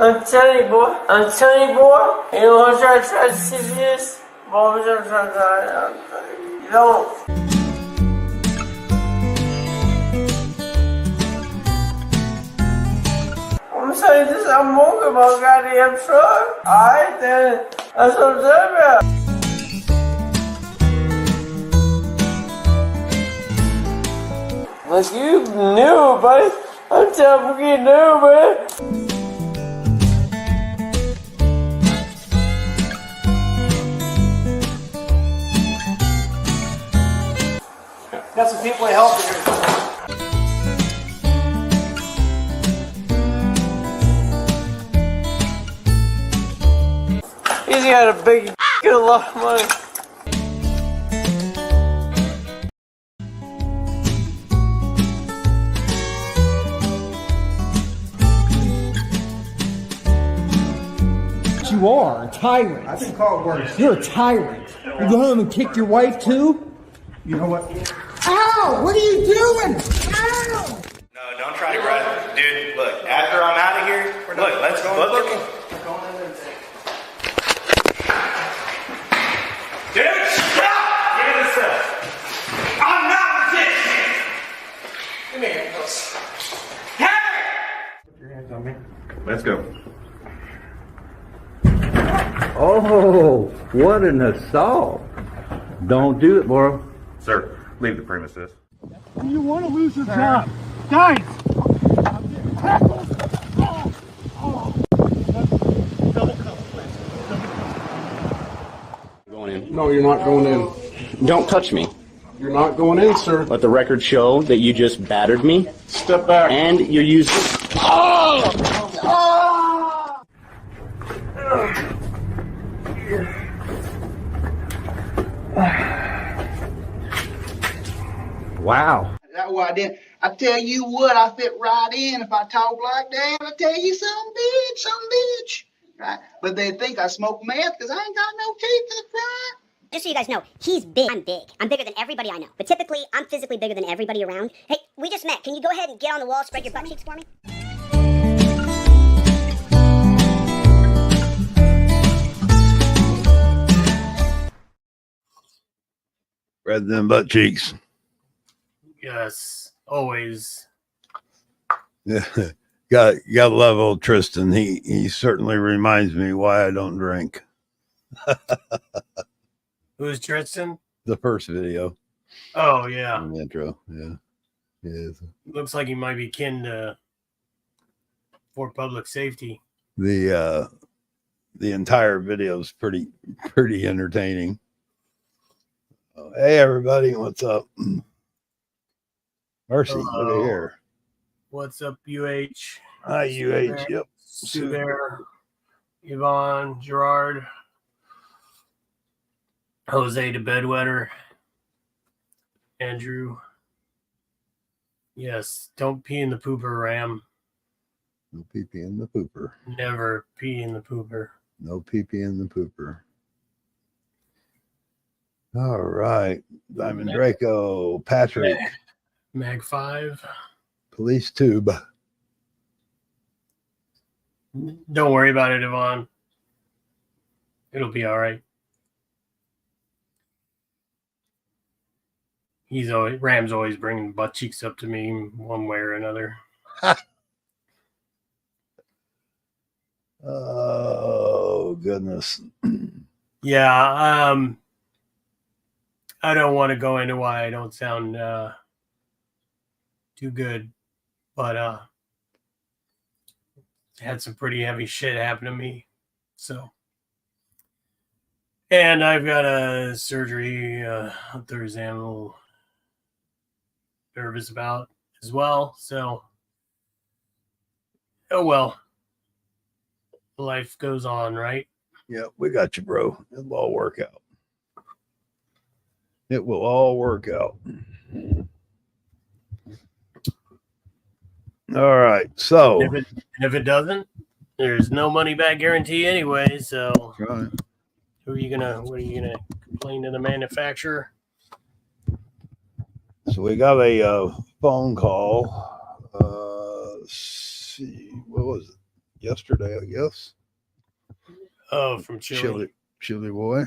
I'm telling you, boy. I'm telling you, boy. You know what I'm trying to see this? Boy, I'm trying to you don't. I'm saying this, I'm walking my goddamn truck. Alright then. That's what I'm talking about. Like you knew, buddy. I'm telling you, new, man. Got some people helping here. He's got a big lot of money. You are a tyrant. I've been called worse. You're a tyrant. You go home and kick your wife too? You know what? Ow! What are you doing? Ow! No, don't try to grab it. Dude, look, after I'm out of here, look, let's go looking. Dude, stop! Give me the stuff. I'm not resisting. Give me your hands. Hey! Put your hands on me. Let's go. Oh, what an assault. Don't do it, boy. Sir, leave the premises. You want to lose your job. Guys! Going in. No, you're not going in. Don't touch me. You're not going in, sir. Let the record show that you just battered me Step back. and you're using. Wow. That's why I didn't. I tell you what, I fit right in if I talk like that. I tell you some bitch. Right? But they think I smoke meth because I ain't got no teeth in the front. Just so you guys know, he's big. I'm big. I'm bigger than everybody I know. But typically, I'm physically bigger than everybody around. Hey, we just met. Can you go ahead and get on the wall, spread your butt cheeks for me? Rather than butt cheeks. Yes, always. Yeah. Got to love old Tristan. He certainly reminds me why I don't drink. Who's Tristan? The first video. Oh, yeah. In the intro. Yeah. Yes. Looks like he might be kin to for public safety. The entire video is pretty entertaining. Oh, hey everybody, what's up? Mercy, look at here. What's up, UH? Hi, UH. Yep. Sue there. Yvonne, Gerard, Jose the Bedwetter, Andrew. Yes, don't pee in the pooper, Ram. No pee-pee in the pooper. Never pee in the pooper. No pee-pee in the pooper. All right. Diamond Draco, Patrick. Mag 5. Police Tube. Don't worry about it, Yvonne. It'll be all right. Ram's always bringing butt cheeks up to me one way or another. Oh, goodness. Yeah, I don't want to go into why I don't sound too good, but had some pretty heavy shit happen to me. So, and I've got a surgery on Thursday I'm a little nervous about as well. So, oh well. Life goes on, right? Yeah, we got you, bro. It'll all work out. It will all work out. All right. So if it doesn't, there's no money back guarantee anyway. So right. What are you gonna complain to the manufacturer? So we got a phone call. Let's see, what was it? yesterday, I guess. Oh, from Chile. Chili boy.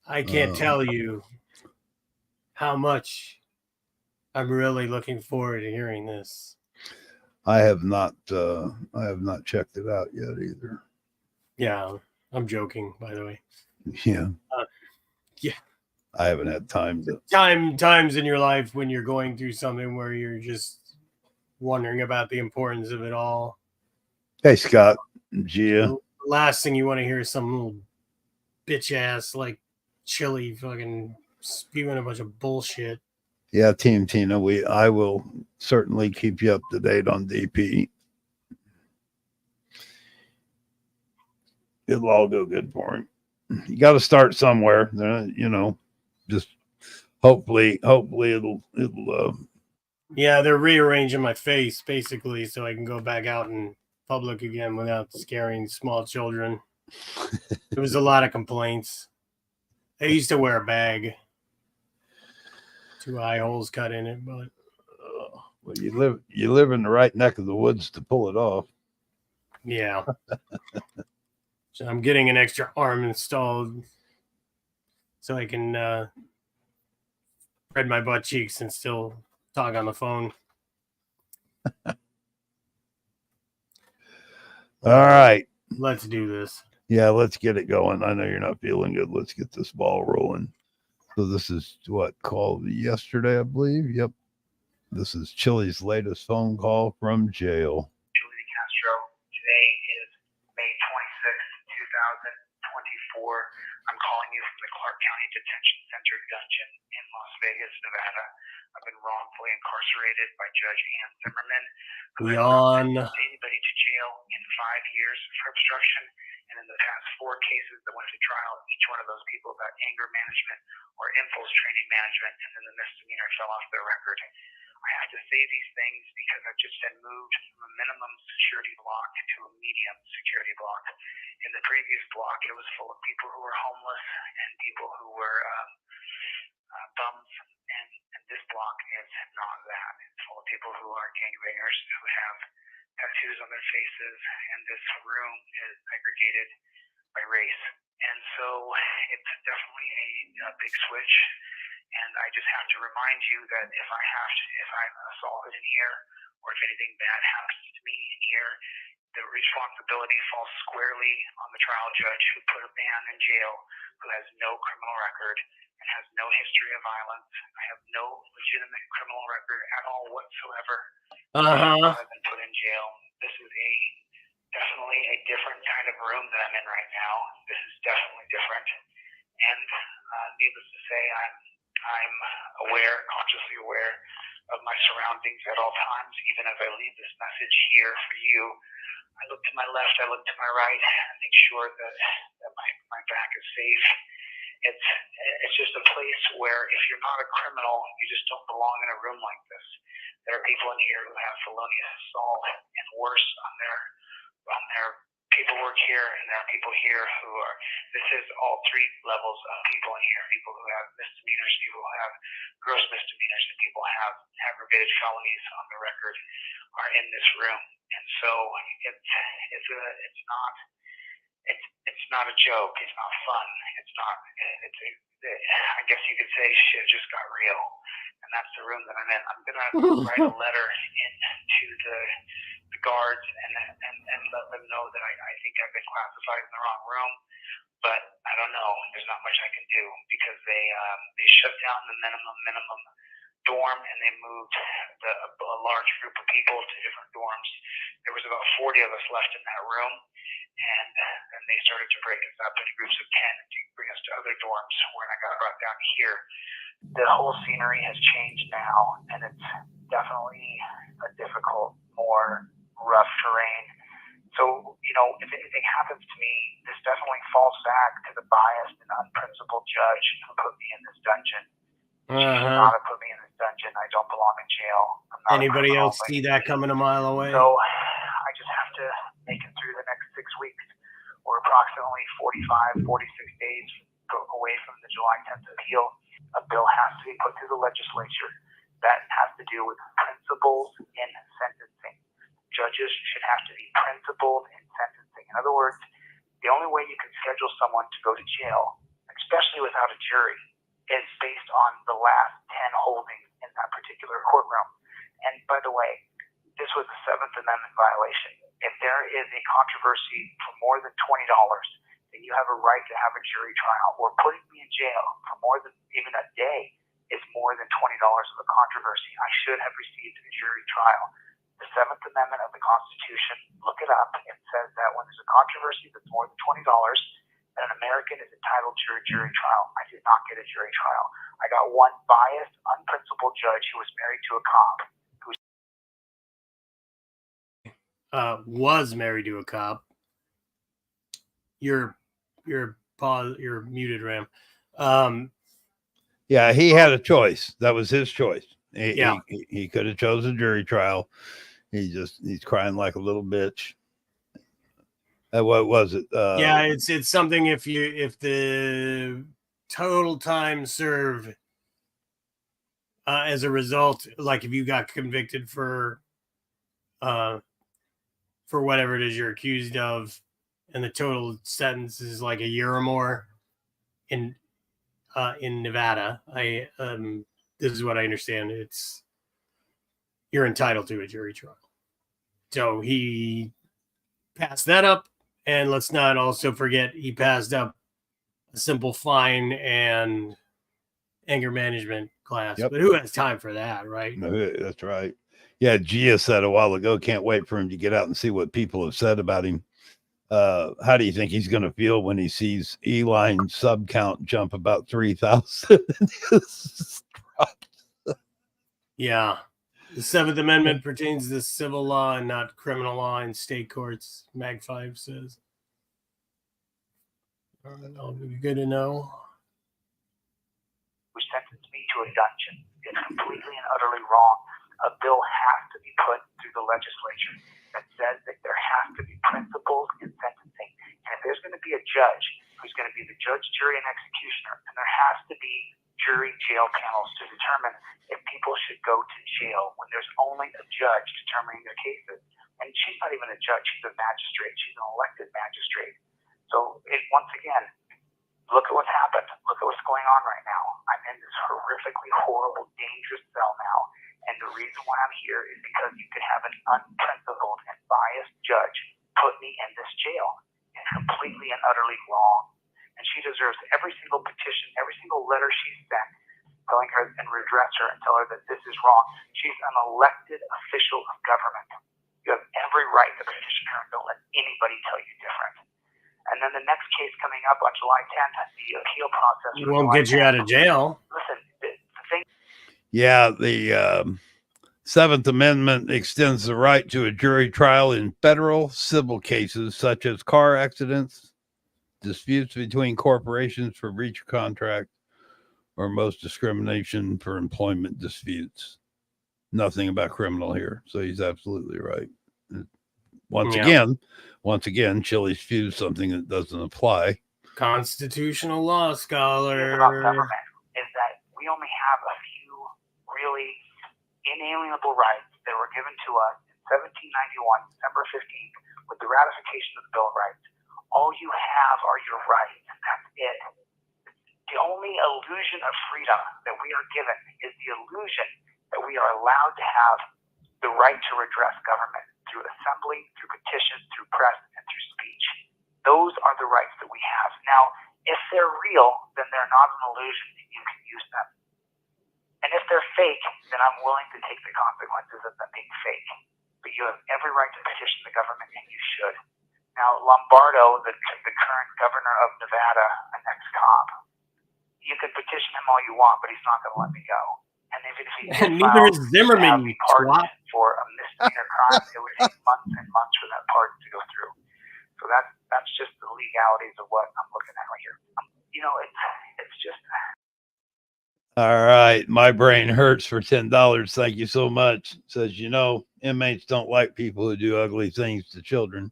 I can't tell you how much I'm really looking forward to hearing this. I have not checked it out yet either. Yeah, I'm joking, by the way. Yeah. Yeah. I haven't had time to. Times in your life when you're going through something where you're just wondering about the importance of it all. Hey, Scott, Gia. The last thing you want to hear is some little bitch ass like Chili fucking spewing a bunch of bullshit. Yeah, Team Tina, I will certainly keep you up to date on DP. It'll all go good for him. You got to start somewhere, you know. Just hopefully it'll. Yeah, they're rearranging my face basically so I can go back out in public again without scaring small children. There was a lot of complaints. I used to wear a bag. 2 eye holes cut in it, but well, you live in the right neck of the woods to pull it off. Yeah. So I'm getting an extra arm installed so I can spread my butt cheeks and still talk on the phone. All right. Let's do this. Yeah, let's get it going. I know you're not feeling good. Let's get this ball rolling. So this is what called yesterday, I believe. Yep. This is Chili's latest phone call from jail. Chili Castro. Today is May 26th, 2024. I'm calling you from the Clark County Detention Center dungeon in Las Vegas, Nevada. I've been wrongfully incarcerated by Judge Ann Zimmerman, who has not sent anybody to jail in 5 years for obstruction. And in the past 4 cases that went to trial, each one of those people got anger management or impulse training management, and then the misdemeanor fell off their record. I have to say these things because I've just been moved from a minimum security block to a medium security block. In the previous block, it was full of people who were homeless and people who were bums, and this block is not that. It's full of people who are gangbangers, who have tattoos on their faces, and this room is segregated by race. And so it's definitely a big switch. And I just have to remind you that if I'm assaulted in here, or if anything bad happens to me in here, the responsibility falls squarely on the trial judge who put a man in jail who has no criminal record and has no history of violence. I have no legitimate criminal record at all whatsoever. I've been put in jail. This is definitely a different kind of room that I'm in right now. This is definitely different. And needless to say, I'm consciously aware of my surroundings at all times, even as I leave this message here for you. I look to my left, I look to my right, and make sure that my back is safe. It's just a place where if you're not a criminal, you just don't belong in a room like this. There are people in here who have felonious assault and worse on their paperwork here, and there are people here who are, this is all 3 levels of people in here, people who have misdemeanors, people who have gross misdemeanors, and people who have aggravated felonies on the record are in this room. And so it's not a joke, it's not fun, I guess you could say shit just got real. And that's the room that I'm in. I'm gonna write a letter into the guards and let them know that I think I've been classified in the wrong room, but I don't know. There's not much I can do because they shut down the minimum dorm and they moved a large group of people to different dorms. There was about 40 of us left in that room, and then they started to break us up into groups of 10 to bring us to other dorms when I got brought down here. The whole scenery has changed now, and it's definitely a difficult, more rough terrain. So, if anything happens to me, this definitely falls back to the biased and unprincipled judge who put me in this dungeon. She should not have put me in this dungeon. I don't belong in jail. Anybody else see that coming a mile away? So I just have to make it through the next 6 weeks. We're approximately 45, 46 days away from the July 10th appeal. A bill has to be put through the legislature that has to do with principles in sentencing. Judges should have to be principled words, the only way you can schedule someone to go to jail, especially without a jury, is based on the last 10 holdings in that particular courtroom. And by the way, this was a Seventh Amendment violation. If there is a controversy for more than $20, then you have a right to have a jury trial. Or putting me in jail for more than even a day is more than $20 of a controversy. I should have received a jury trial. The Seventh Amendment of the Constitution, look it up. It says that when there's a controversy that's more than $20, then an American is entitled to a jury trial. I did not get a jury trial. I got one biased, unprincipled judge who was married to a cop. Was married to a cop. You're muted, Ram. Yeah, he had a choice. That was his choice. He could have chosen a jury trial. He's crying like a little bitch. What was it? Yeah, it's something if the total time served as a result, like if you got convicted for whatever it is you're accused of, and the total sentence is like a year or more in Nevada, this is what I understand. You're entitled to a jury trial. So he passed that up, and let's not also forget he passed up a simple fine and anger management class. Yep. But who has time for that, right? No, that's right. Yeah, Gia said a while ago, can't wait for him to get out and see what people have said about him. How do you think he's going to feel when he sees E-line sub count jump about 3,000? Yeah. The Seventh Amendment pertains to civil law and not criminal law in state courts, Mag 5 says. Good to know. Who sentenced me to a dungeon is completely and utterly wrong. A bill has to be put through the legislature that says that there has to be principles in sentencing. And if there's going to be a judge who's going to be the judge, jury, and executioner, and there has to be jury jail panels to determine if people should go to jail when there's only a judge determining their cases. And she's not even a judge, she's a magistrate. She's an elected magistrate. So once again, look at what's happened. Look at what's going on right now. I'm in this horrifically horrible, dangerous cell now. And the reason why I'm here is because you could have an unprincipled and biased judge put me in this jail. It's completely and utterly wrong. And she deserves every single petition, every single letter she sent, telling her and redress her and tell her that this is wrong. She's an elected official of government. You have every right to petition her and don't let anybody tell you different. And then the next case coming up on July 10th, the appeal process. It won't get you out of jail. Listen, the thing. Yeah, the Seventh Amendment extends the right to a jury trial in federal civil cases such as car accidents, disputes between corporations for breach of contract, or most discrimination for employment disputes. Nothing about criminal here. So he's absolutely right. Once again, Chili's fused something that doesn't apply. Constitutional law scholar. About government is that we only have a few really inalienable rights that were given to us in 1791, December 15th, with the ratification of the Bill of Rights. All you have are your rights. That's it. The only illusion of freedom that we are given is the illusion that we are allowed to have the right to redress government through assembly, through petitions, through press, and through speech. Those are the rights that we have. Now, if they're real, then they're not an illusion and you can use them. And if they're fake, then I'm willing to take the consequences of them being fake. But you have every right to petition the government, and you should. Now, Lombardo, the current governor of Nevada, an ex-cop, you can petition him all you want, but he's not going to let me go. And even if he neither is Zimmerman, you twat. For a misdemeanor crime, it would take months and months for that pardon to go through. So that's just the legalities of what I'm looking at right here. You know, it's just. All right, my brain hurts for $10. Thank you so much. Says, inmates don't like people who do ugly things to children.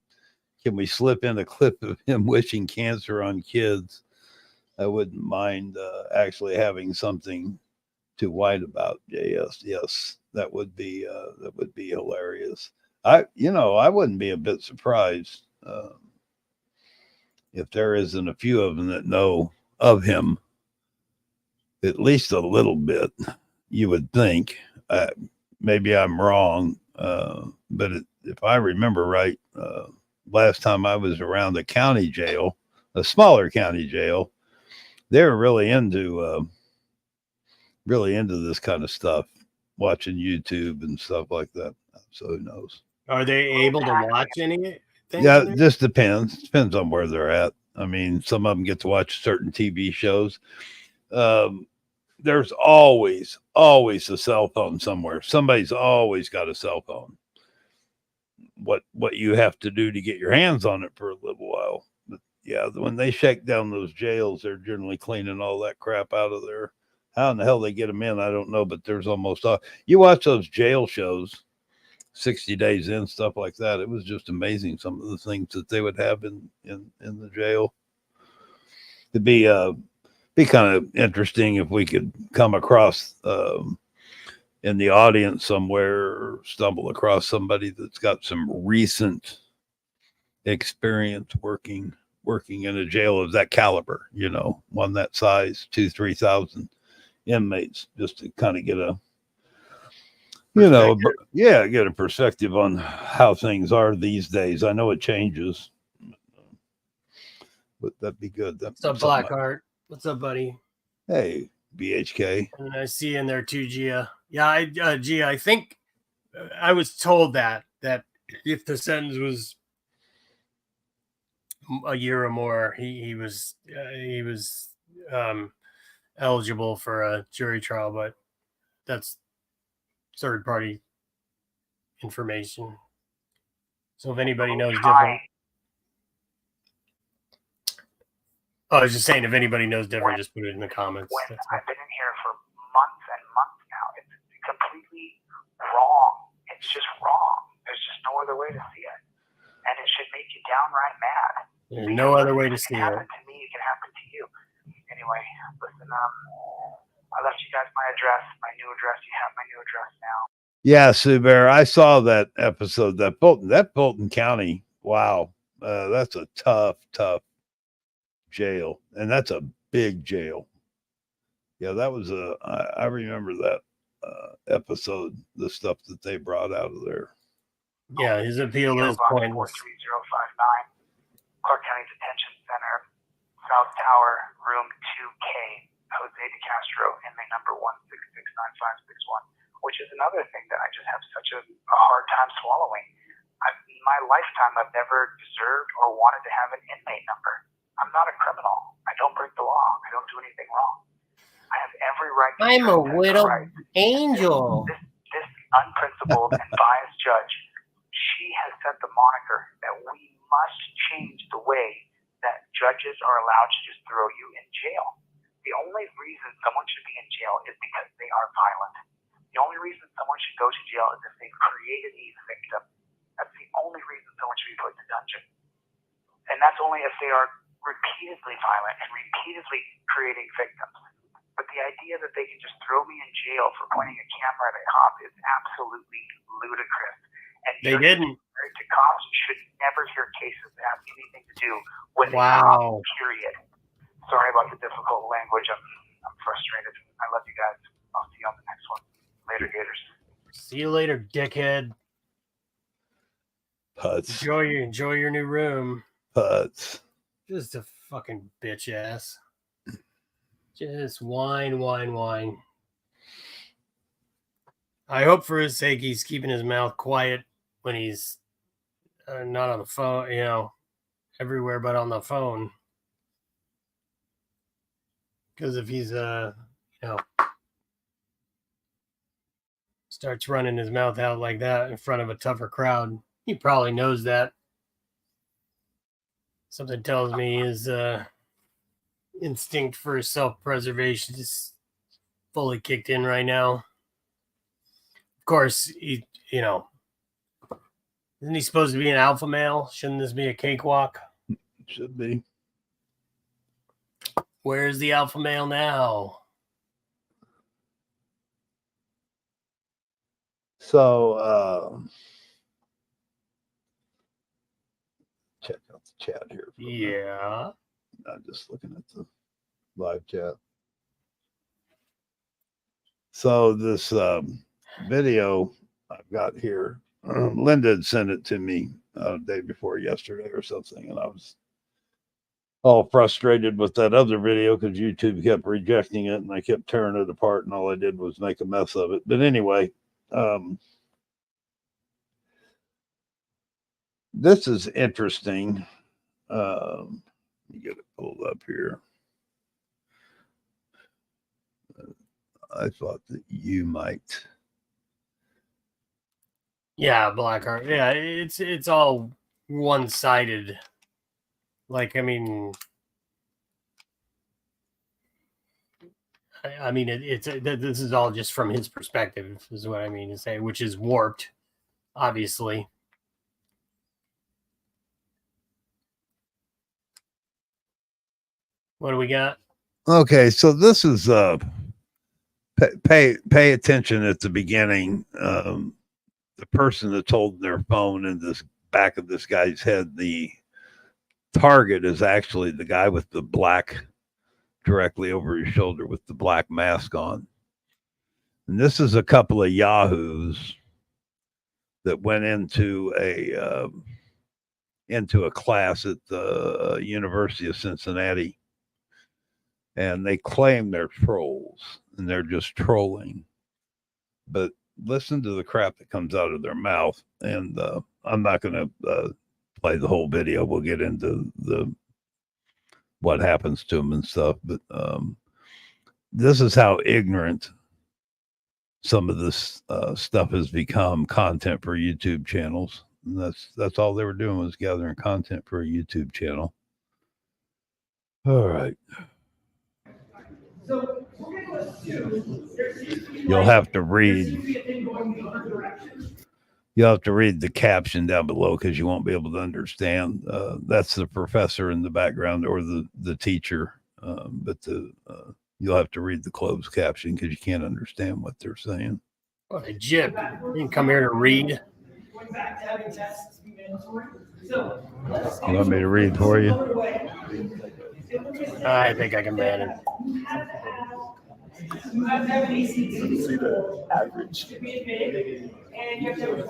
Can we slip in a clip of him wishing cancer on kids? I wouldn't mind actually having something to white about. Yes, that would be hilarious. I wouldn't be a bit surprised. if there isn't a few of them that know of him at least a little bit, you would think. Maybe I'm wrong, but if I remember right, last time I was around the county jail, a smaller county jail, they were really into this kind of stuff, watching YouTube and stuff like that. So who knows? Are they able to watch anything? Yeah, it just depends. Depends on where they're at. I mean, some of them get to watch certain TV shows. There's always a cell phone somewhere. Somebody's always got a cell phone. What you have to do to get your hands on it for a little while. But yeah, when they shake down those jails, they're generally cleaning all that crap out of there. How in the hell they get them in, I don't know. But there's almost you watch those jail shows, 60 Days In, stuff like that. It was just amazing, some of the things that they would have in the jail. It'd be kind of interesting if we could come across in the audience somewhere, or stumble across somebody that's got some recent experience working in a jail of that caliber, one that size, 2,000-3,000 inmates, just to kind of get a get a perspective on how things are these days. I know it changes, but that'd be good. What's up, Blackheart? What's up, buddy? Hey, BHK. And I see you in there too, Gia. Yeah, Gia, I think I was told that if the sentence was a year or more, he was eligible for a jury trial, but that's third party information. So if anybody knows different, I was just saying, if anybody knows different, just put it in the comments. I've been in here for months and months now. It's completely wrong. It's just wrong. There's just no other way to see it. And it should make you downright mad. There's no other way to see it. It can happen to me. It can happen to you. Anyway, listen, I left you guys my address, my new address. You have my new address now. Yeah, Sue Bear, I saw that episode. That Fulton County. Wow, that's a tough jail, and that's a big jail. Yeah, that was I remember that episode. The stuff that they brought out of there. Yeah, his appeal is pointless. 43059, Clark County Detention Center, South Tower, room 2K, Jose de Castro, inmate number 1669561. Which is another thing that I just have such a hard time swallowing. In my lifetime, I've never deserved or wanted to have an inmate number. I'm not a criminal. I don't break the law. I don't do anything wrong. I have every right to I'm a widow angel. This unprincipled and biased judge, she has set the moniker that we must change the way that judges are allowed to just throw you in jail. The only reason someone should be in jail is because they are violent. The only reason someone should go to jail is if they've created a victim. That's the only reason someone should be put in a dungeon. And that's only if they are repeatedly violent and repeatedly creating victims. But the idea that they can just throw me in jail for pointing a camera at a cop is absolutely ludicrous. And they didn't. To cops should never hear cases that have anything to do with a wow. cop, period. Sorry about the difficult language. I'm frustrated. I love you guys. I'll see you on the next one. Later, Gators. See you later, dickhead. Putz. Enjoy your new room. Putz. Just a fucking bitch ass. Just whine. I hope for his sake he's keeping his mouth quiet when he's not on the phone, everywhere but on the phone. Because if he's, starts running his mouth out like that in front of a tougher crowd, he probably knows that. Something tells me his instinct for self-preservation is fully kicked in right now. Of course, isn't he supposed to be an alpha male? Shouldn't this be a cakewalk? Should be. Where's the alpha male now? So check out the chat here. Yeah. I'm just looking at the live chat. So this video I've got here, Linda had sent it to me day before yesterday or something, and I was all frustrated with that other video because YouTube kept rejecting it and I kept tearing it apart, and all I did was make a mess of it. But anyway, this is interesting. Let me get it pulled up here. I thought that you might. Yeah, Blackheart. Yeah, it's all one-sided. Like, I mean, this is all just from his perspective, is what I mean to say, which is warped, obviously. What do we got? Okay, so this is pay attention at the beginning. The person that's holding their phone in this back of this guy's head, the target is actually the guy with the black directly over his shoulder with the black mask on. And this is a couple of yahoos that went into a class at the University of Cincinnati, and they claim they're trolls and they're just trolling. But listen to the crap that comes out of their mouth. And I'm not going to play the whole video. We'll get into what happens to them and stuff. But this is how ignorant some of this stuff has become content for YouTube channels. And that's all they were doing, was gathering content for a YouTube channel. All right. So we're going to assume there seems to be You'll have to read. there seems to be a thing going the other direction. You'll have to read the caption down below because you won't be able to understand. That's the professor in the background or the teacher. But you'll have to read the closed caption because you can't understand what they're saying. What a jip. You can come here to read. Going back to having tests be mandatory. So let's You want me to read for you? I think I can manage. You have to have an ACT average to be admitted, and you have to have a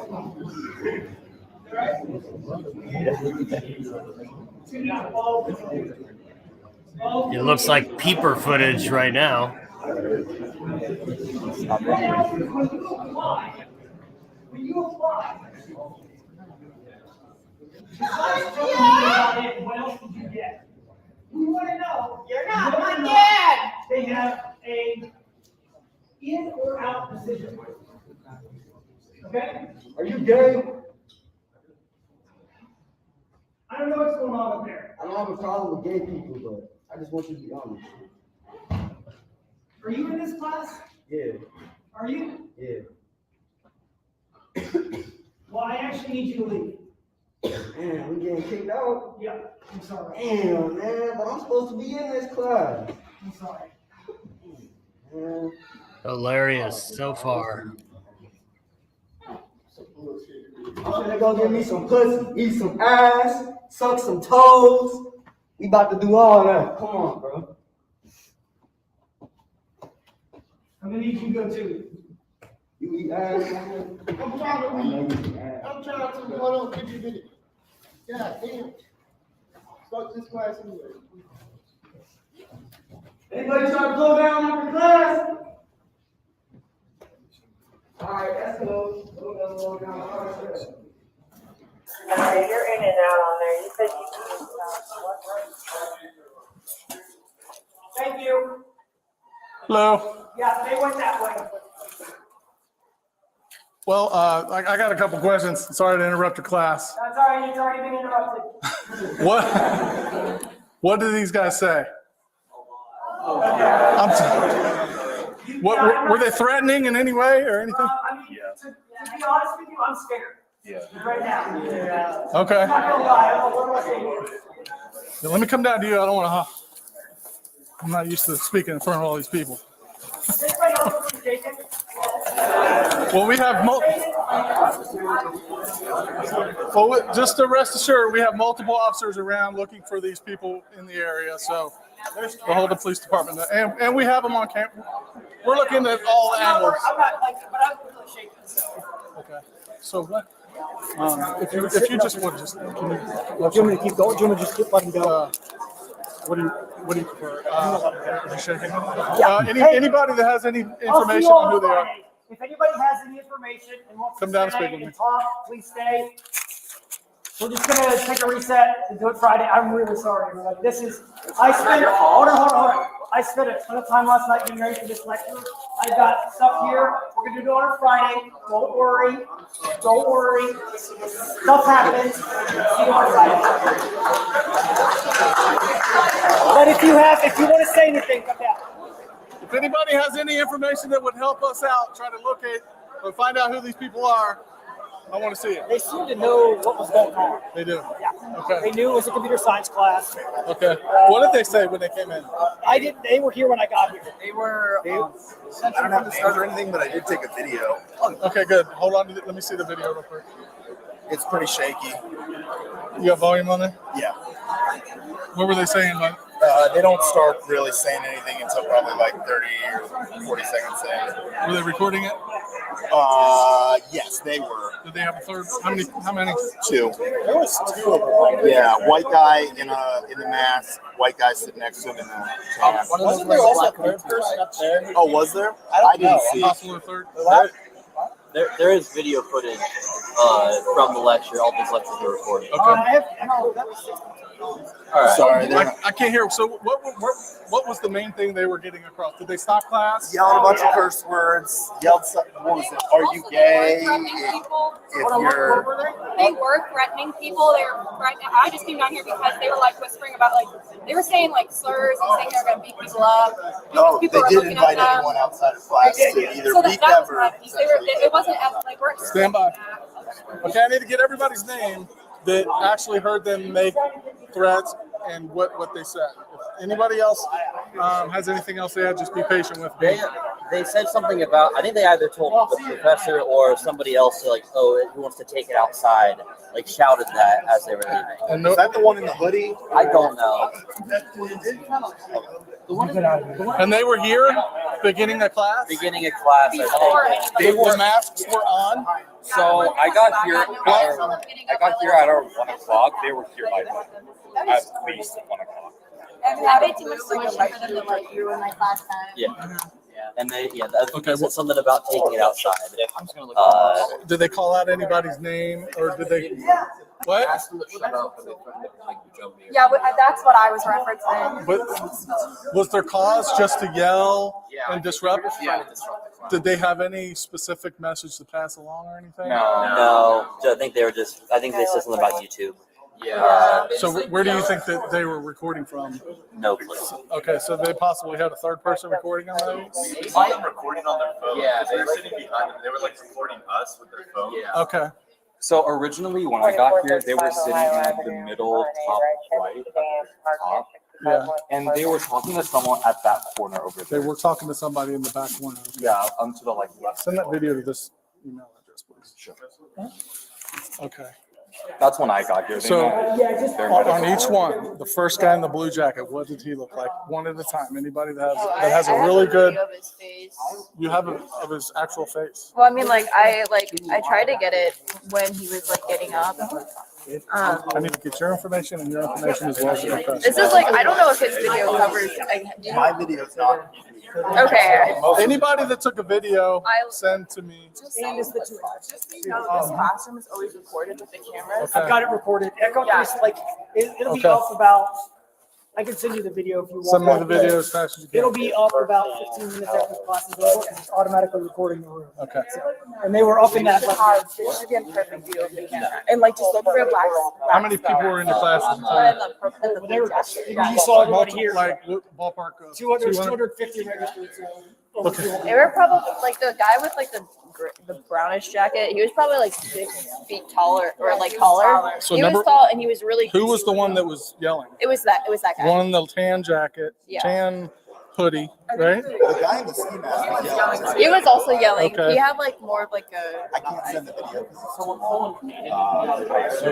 It looks like peeper footage right now. When you apply, what else did you get? We want to know. You're not my dad. They have a in or out decision. Okay? Are you gay? I don't know what's going on up there. I don't have a problem with gay people, but I just want you to be honest. Are you in this class? Yeah. Are you? Yeah. Well, I actually need you to leave. Damn, I'm getting kicked out. Yeah, I'm sorry. Damn, man, but I'm supposed to be in this class. I'm sorry. Man. Hilarious so far. I'm gonna go get me some pussy, eat some ass, suck some toes. We about to do all that. Come on, bro. I'm gonna need you to go too. You eat ass, man. I'm trying to read. I'm trying to. Hold on, give you a minute. God damn. Fuck this class anyway. Anybody trying to blow down after class? All right, that's cool. Go down. All right, Okay, you're in and out on there. You said you can Thank you. Hello. Yeah, they went that way. Well, I got a couple questions. Sorry to interrupt your class. That's all right. It's already been interrupted. What did these guys say? What were they threatening in any way or anything? I mean, to be honest with you, I'm scared. Yeah. Right now. Yeah. Okay. I'm not gonna lie. I don't know what I'm saying. Yeah, let me come down to you. I don't want to. I'm not used to speaking in front of all these people. Anybody else want to take it? Well, we have just to rest assured, we have multiple officers around looking for these people in the area. So the whole police department, and we have them on camera. We're looking at all the angles. I'm not like, but I'm really shaking. So. Okay. So what? If you just would just, can you, Do you want me to keep going? Do you want me to just keep letting go? What do you prefer? Is he shaking? Yeah. Anybody that has any information on who they are? If anybody has any information and wants Come to down and stay speak with me. and talk, please stay. We're just gonna take a reset and do it Friday. I'm really sorry, everybody. Hold on. I spent a ton of time last night getting ready for this lecture. I got stuff here. We're gonna do it on a Friday. Don't worry. Stuff happens. See you on Friday. But if you want to say anything, come down. If anybody has any information that would help us out, try to locate or find out who these people are, I want to see it. They seem to know what was going on. They do? Yeah. Okay. They knew it was a computer science class. Okay. What did they say when they came in? They were here when I got here. They were, I don't have names or anything, but I did take a video. Okay, good. Hold on. Let me see the video real quick. It's pretty shaky. You got volume on there? Yeah. What were they saying, Mike? They don't start really saying anything until probably like 30 or 40 seconds in. Were they recording it? Yes, they were. Did they have a third? How many? Two. There was two of them. Yeah, white guy in the mask, white guy sitting next to him in the tan. Wasn't there also a third person up there? Oh, was there? I didn't see. Possible third? There is video footage from the lecture. All these lectures are recorded. Okay. All right. Sorry, I can't hear. So what was the main thing they were getting across? Did they stop class? Yelled a bunch of curse words. Yelled, what was it? Are you gay? They were threatening people. They were threatening. I just came down here because they were like whispering about they were saying like slurs and saying they were going to beat people up. No, people they did invite anyone outside of class to either beat them or. It wasn't like we're. Stand by. Okay, I need to get everybody's name that actually heard them make threats and what they said. If anybody else has anything else to add, just be patient with me. They said something about, I think they either told the professor or somebody else, like, oh, who wants to take it outside, like shouted that as they were leaving. And is that the one in the hoodie? I don't know. And they were here beginning of class? Beginning of class. The masks were on? So I got here at our 1 o'clock. They were here by at least 1 o'clock. I made too much situation for them to like you in my class time. Yeah. And they said something about taking it outside. Did they call out anybody's name or did they? What? Yeah, that's what I was referencing. But was their cause just to yell and disrupt? Yeah. Did they have any specific message to pass along or anything? No. I think they said something about YouTube. Yeah. So where do you think that they were recording from? No place. Okay, so they possibly had a third person recording on those? They saw them recording on their phone. Yeah, they were sitting behind them. They were like recording us with their phone. Yeah. Okay. So originally, when I got here, they were sitting in the middle top right, at the top. Yeah. And they were talking to someone at that corner over there. They were talking to somebody in the back corner. Yeah, to the left. Send that video to this email address, please. Sure. Okay. That's when I got here. So on each one, the first guy in the blue jacket, what did he look like? One at a time. Anybody that has a really good. Of his face. You have of his actual face. Well, I mean, I tried to get it when he was like getting up. I need to get your information and your information as well as the professor. This is I don't know if his video covers. My video's not. Okay. Anybody that took a video, send to me. Just so you know, this classroom is always recorded with the cameras. Okay. I've got it recorded. It'll be up about. I can send you the video if you want. Send me the video as fast as you can. It'll be up about 15 minutes after the class is over because it's automatically recording the room. Okay. And they were up in that. There should be a perfect view of the camera. And just look for a black. How many people were in the class at the time? You saw everybody here. Like ballpark. 250 registered. Okay. They were probably the guy with the brownish jacket. He was probably 6 feet taller or taller. So he was tall and he was really. Who was the one that was yelling? It was that guy. One in the tan jacket, Yeah. tan hoodie, right? The guy in the ski mask was yelling. He was also yelling. Okay. He had like more of like a. I can't send the video.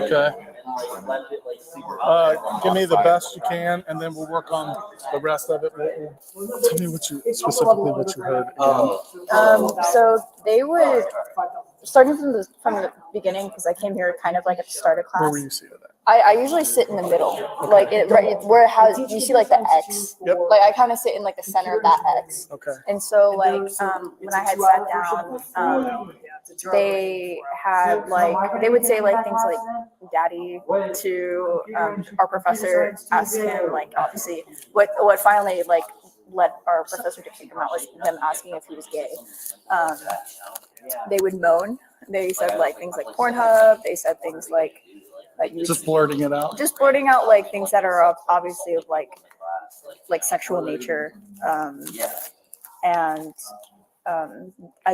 Okay. Give me the best you can, and then we'll work on the rest of it. Tell me what you specifically what you heard. So they would, starting from the beginning, because I came here kind of like at the start of class. Where were you seated at? I usually sit in the middle, like where it has. You see like the X. Yep. Like I kind of sit in like the center of that X. Okay. And so like when I had sat down, they had like they would say like things like "daddy" to our professor, ask him like obviously what finally like led our professor to kick him out was them asking if he was gay. They would moan. They said like things like Pornhub. They said things like just blurting it out. Just blurting out like things that are obviously of like sexual nature. And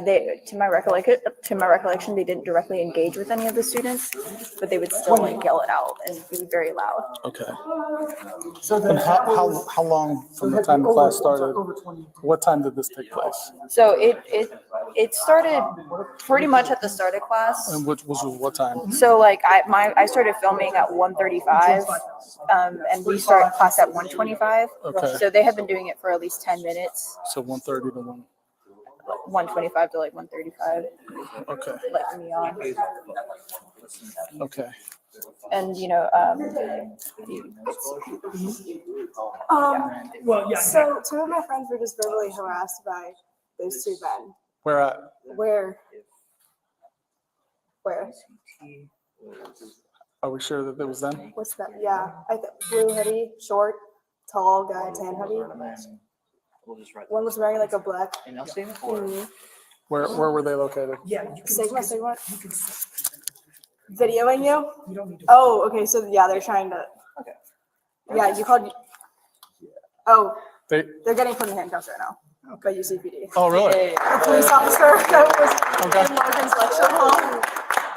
they to my recollection they didn't directly engage with any of the students, but they would still like yell it out and be very loud. Okay. So then how long from the time the class started? What time did this take place? So it started pretty much at the start of class. And which was what time? So like I started filming at 1:35, and we started class at 1:25. Okay. So they have been doing it for at least 10 minutes. So 1:30 to 1:25 to like 1:35. Okay. Like me on. Okay. And you know, Well, yeah. So two of my friends were just verbally harassed by those two men. Where at? Where? Are we sure that it was them? What's that? Yeah, blue hoodie, short, tall guy, tan hoodie. One was wearing like a black. Mhm. Where were they located? Yeah. Sigma. Videoing you? Oh, okay. So yeah, they're trying to. Okay. Yeah, you called. Oh, they're getting put in handcuffs right now by UCPD. Oh, really? The police officer that was in Morgan's lecture hall.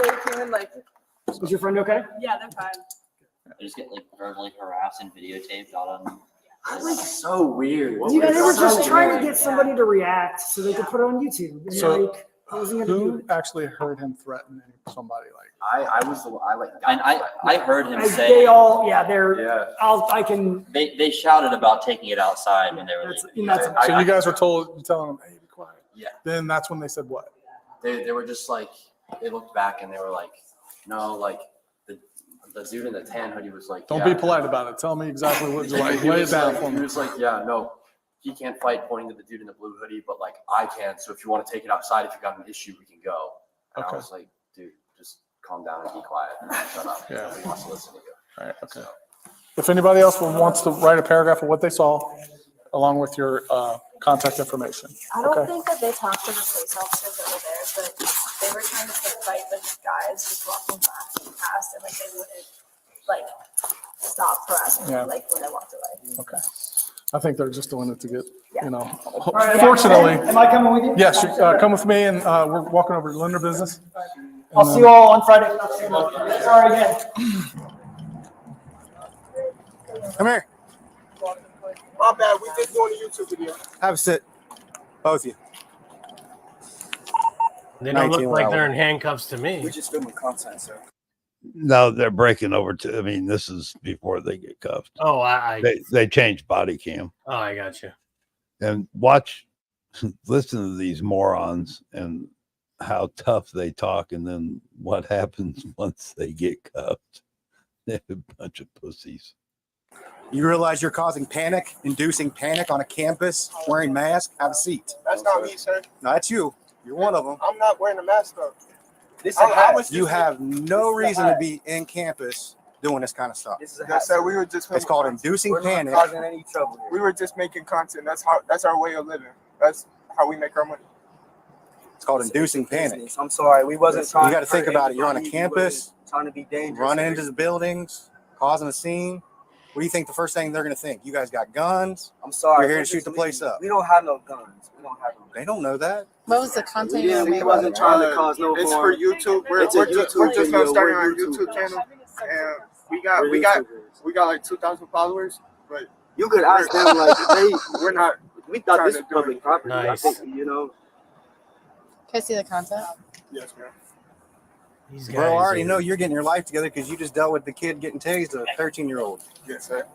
They came in like. Is your friend okay? Yeah, they're fine. They just get like verbally harassed and videotaped on. That's so weird. They were just trying to get somebody to react so they could put it on YouTube. And So like, I wasn't gonna do who actually heard him threaten somebody? Like I heard him say They all, yeah, they're. I can. they shouted about taking it outside when they were leaving. So you guys were telling them, "Hey, be quiet." Yeah. Then that's when they said what? They were just like, they looked back and they were like, no, like the dude in the tan hoodie was like, Don't be polite about it. Tell me exactly what you like. He Lay it was down like, for he me. was like, yeah, no, he can't fight, pointing to the dude in the blue hoodie, but like I can. So if you want to take it outside, if you got an issue, we can go. And Okay. I was like, dude, just calm down and be quiet. Shut up. Yeah. Nobody wants to listen to you. All right. Okay. If anybody else wants to write a paragraph of what they saw, along with your contact information. I don't Okay. think that they talked to the police officers that were there, but they were trying to fight with guys just walking past, and like they wouldn't like stop harassing Yeah. them, like when they walked away. Okay. I think they're just doing it to get, you know. right. Fortunately. Am I coming with you? Yes. Come with me, and we're walking over to Linder Business. I'll see you all on Friday. Sorry again. Come here. My bad. We just doing a YouTube video. Have a sit. Both of you. They don't look 19 like hours. they're in handcuffs to me. We're just filming content, sir. No, they're breaking over to. I mean, this is before they get cuffed. Oh, They changed body cam. Oh, I got you. And watch, listen to these morons and how tough they talk, and then what happens once they get cuffed. They're a bunch of pussies. You realize you're causing panic, inducing panic on a campus, wearing masks? Have a seat. That's not me, sir. No, that's you. You're one of them. I'm not wearing a mask though. You have no reason to be in campus doing this kind of stuff. Yes, sir. We were just. It's called inducing panic. Any trouble. We were just making content. That's our way of living. That's how we make our money. It's called inducing panic. I'm sorry, we wasn't trying. You got to think about it. You're on a campus, trying to be dangerous, running into the buildings, causing a scene. What do you think the first thing they're going to think? You guys got guns? I'm sorry. You're here to shoot the place up. We don't have no guns. We don't have no. They don't know that. What was the content you were We making? wasn't trying to cause no It's harm. for YouTube. We're It's a just YouTube gonna video. start We're our YouTube channel, and we got like 2,000 followers. But you could ask them like they. We're not we thought this was public property. Nice. I think, you know. Can I see the content? Yes, ma'am. These Bro, I already guys know are- you're getting your life together because you just dealt with the kid getting tased, a 13-year-old. Yes, sir.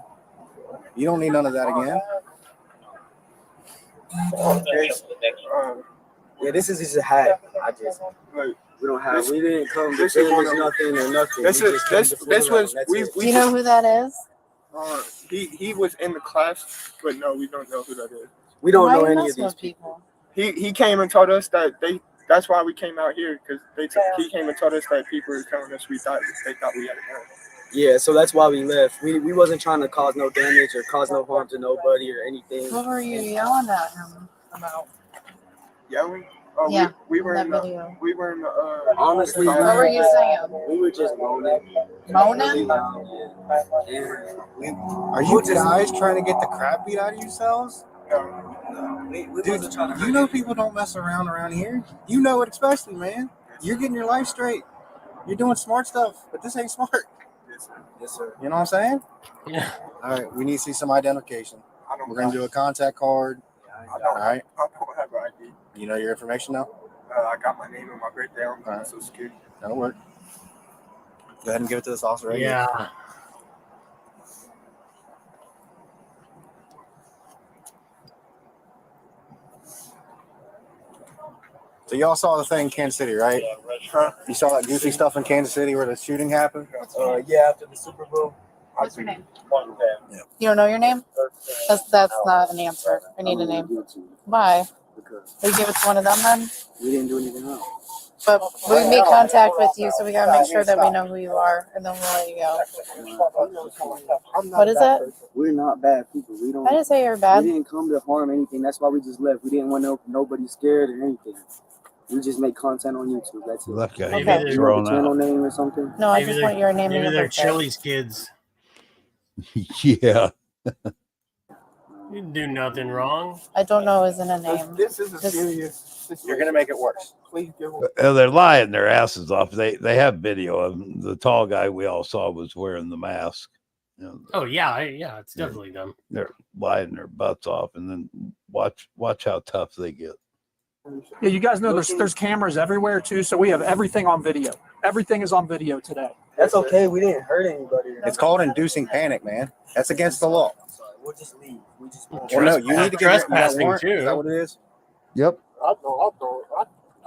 You don't need none of that again. Yeah, this is just a hat. We don't have. We didn't come to damage nothing or nothing. This We is just came to this pull was up, and we. that's it. Do you know who that is? He was in the class, but no, we don't know who that is. We don't Why know are you any of messing these with people? He came and told us that that's why we came out here, because he came and told us that people were telling us they thought we had a gun. Yeah, so that's why we left. We wasn't trying to cause no damage or cause no harm to nobody or anything. What were you yelling at him about? Yelling? Oh, Yeah, we were that in the video. we were in the Honestly, What were you saying? we were just moaning. Moaning? Are you guys trying to get the crap beat out of yourselves? Dude, you know people don't mess around here. You know it especially, man. You're getting your life straight. You're doing smart stuff, but this ain't smart. Yes, sir. You know what I'm saying? Yeah. All right, we need to see some identification. We're going to do a contact card. All right. I don't have an ID. You know your information now? I got my name and my birthday on Social Security. That'll work. Go ahead and give it to this officer right here. Yeah. So y'all saw the thing in Kansas City, right? You saw that goofy stuff in Kansas City where the shooting happened? Yeah, after the Super Bowl. What's your name? You don't know your name? That's not an answer. I need a name. Why? We give it to one of them then? We didn't do anything wrong. But we made contact with you, so we gotta make sure that we know who you are, and then we'll let you go. What is it? We're not bad people. We don't. I didn't say you're bad. We didn't come to harm anything. That's why we just left. We didn't want nobody scared or anything. We just make content on YouTube. That's it. That guy Okay. got thrown Channel out. name or something? No, I just want your name and Maybe your they're birthday. Chili's kids. Yeah. You didn't do nothing wrong. I don't know isn't a name. This is a serious. You're going to make it worse. Please give them. They're lying their asses off. They have video of them. The tall guy we all saw was wearing the mask. You know, Oh yeah, yeah, it's definitely them. they're lying their butts off, and then watch how tough they get. Yeah, you guys know there's cameras everywhere too, so we have everything on video. Everything is on video today. That's okay. We didn't hurt anybody. It's called inducing panic, man. That's against the law. We'll just leave. We just. Well, no, you need to get your Trespassing, warrant. too. Is that what it is? Yep.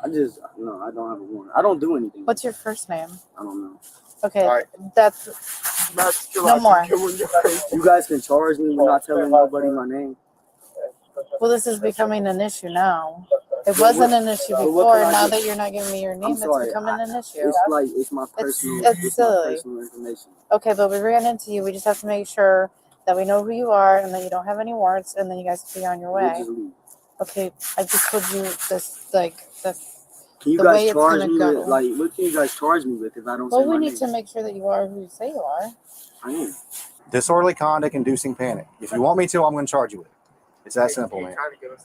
I just no. I don't have a warrant. I don't do anything. What's your first name? I don't know. Okay, All right. that's no more. You guys can charge me for not telling nobody my name. Well, this is becoming an issue now. It wasn't an issue But what before. can I Now do? that you're not giving me your name, sorry, it's becoming an issue. It's like it's my personal. It's my silly. personal information. Okay, but we ran into you. We just have to make sure that we know who you are and that you don't have any warrants, and then you guys can be on your We'll way. just leave. Okay, I just told you this, like, that's Can you the way guys it's charge gonna me go. with? Like, what can you guys charge me with if I don't Well, say we my need name? to make sure that you are who you say you are. I am. Disorderly conduct, inducing panic. If you want me to, I'm going to charge you with it. It's that simple, man.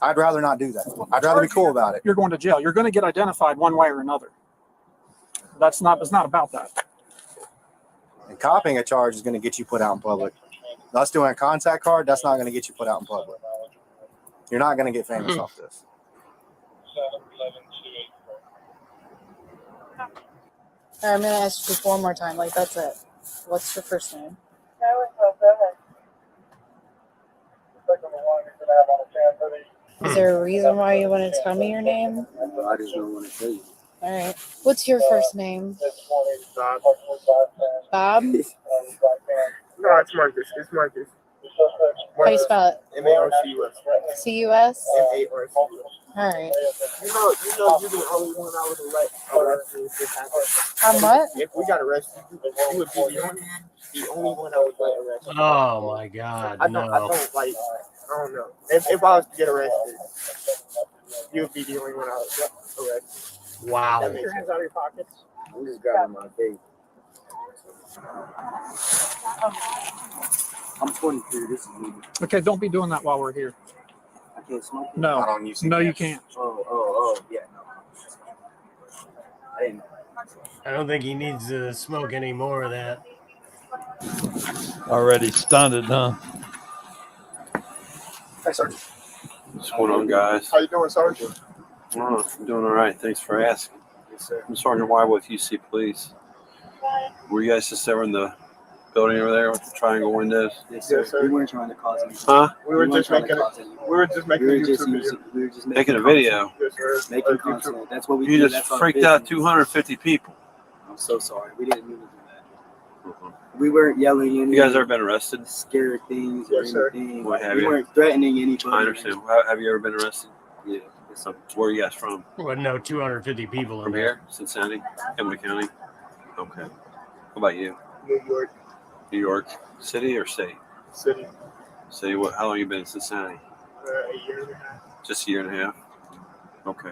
I'd rather not do that. I'd rather be cool about it. You're going to jail. You're going to get identified one way or another. It's not about that. And copying a charge is going to get you put out in public. Us doing a contact card, that's not going to get you put out in public. You're not going to get famous off this. All right, I'm gonna ask you just one more time. Like, that's it. What's your first name? Is there a reason why you want to tell me your name? I just don't want to tell you. All right. What's your first name? Bob? No, it's Marcus. It's Marcus. How do you spell it? M-A-R-C-U-S. C-U-S? M-A-R-C-U-S. All right. You know, you're the only one I would arrested if this happened. On what? If we got arrested, you would be the only one I would let arrested. Oh my God, I no. don't like. I don't know. If I was to get arrested, you would be the only one I would let arrested. Wow. That makes sense. Out of your pockets. I'm just grabbing my bag. I'm 23. This is legal. Okay, don't be doing that while we're here. I can't smoke. No, I don't use no, you cigarettes. can't. Oh, yeah. No. I didn't know. I don't think he needs to smoke any more of that. Already stunted, huh? Hi, Sergeant. What's going on, guys? How you doing, Sergeant? Oh, I'm doing all right. Thanks for asking. Yes, sir. I'm Sergeant White with UC Police. Were you guys just over in the building over there with the triangle windows? Yes, sir. Yes, sir. We weren't trying to cause anything. Huh? We were just making a YouTube video. Making a video. Yes, sir. Making content. That's what we You do. just That's our freaked out business. 250 people. I'm so sorry. We didn't mean to do that. We weren't yelling any. You guys ever been arrested? Scared things Yes, or sir. anything. What have We you? weren't threatening anybody. I understand. Have you ever been arrested? Yeah. Yes, sir. Where are you guys from? Well, no, 250 people in From there. here? Cincinnati? Hamilton County? Okay. What about you? New York New York City or state? City. City. What? How long you been in Cincinnati? A year and a half. Just a year and a half. Okay.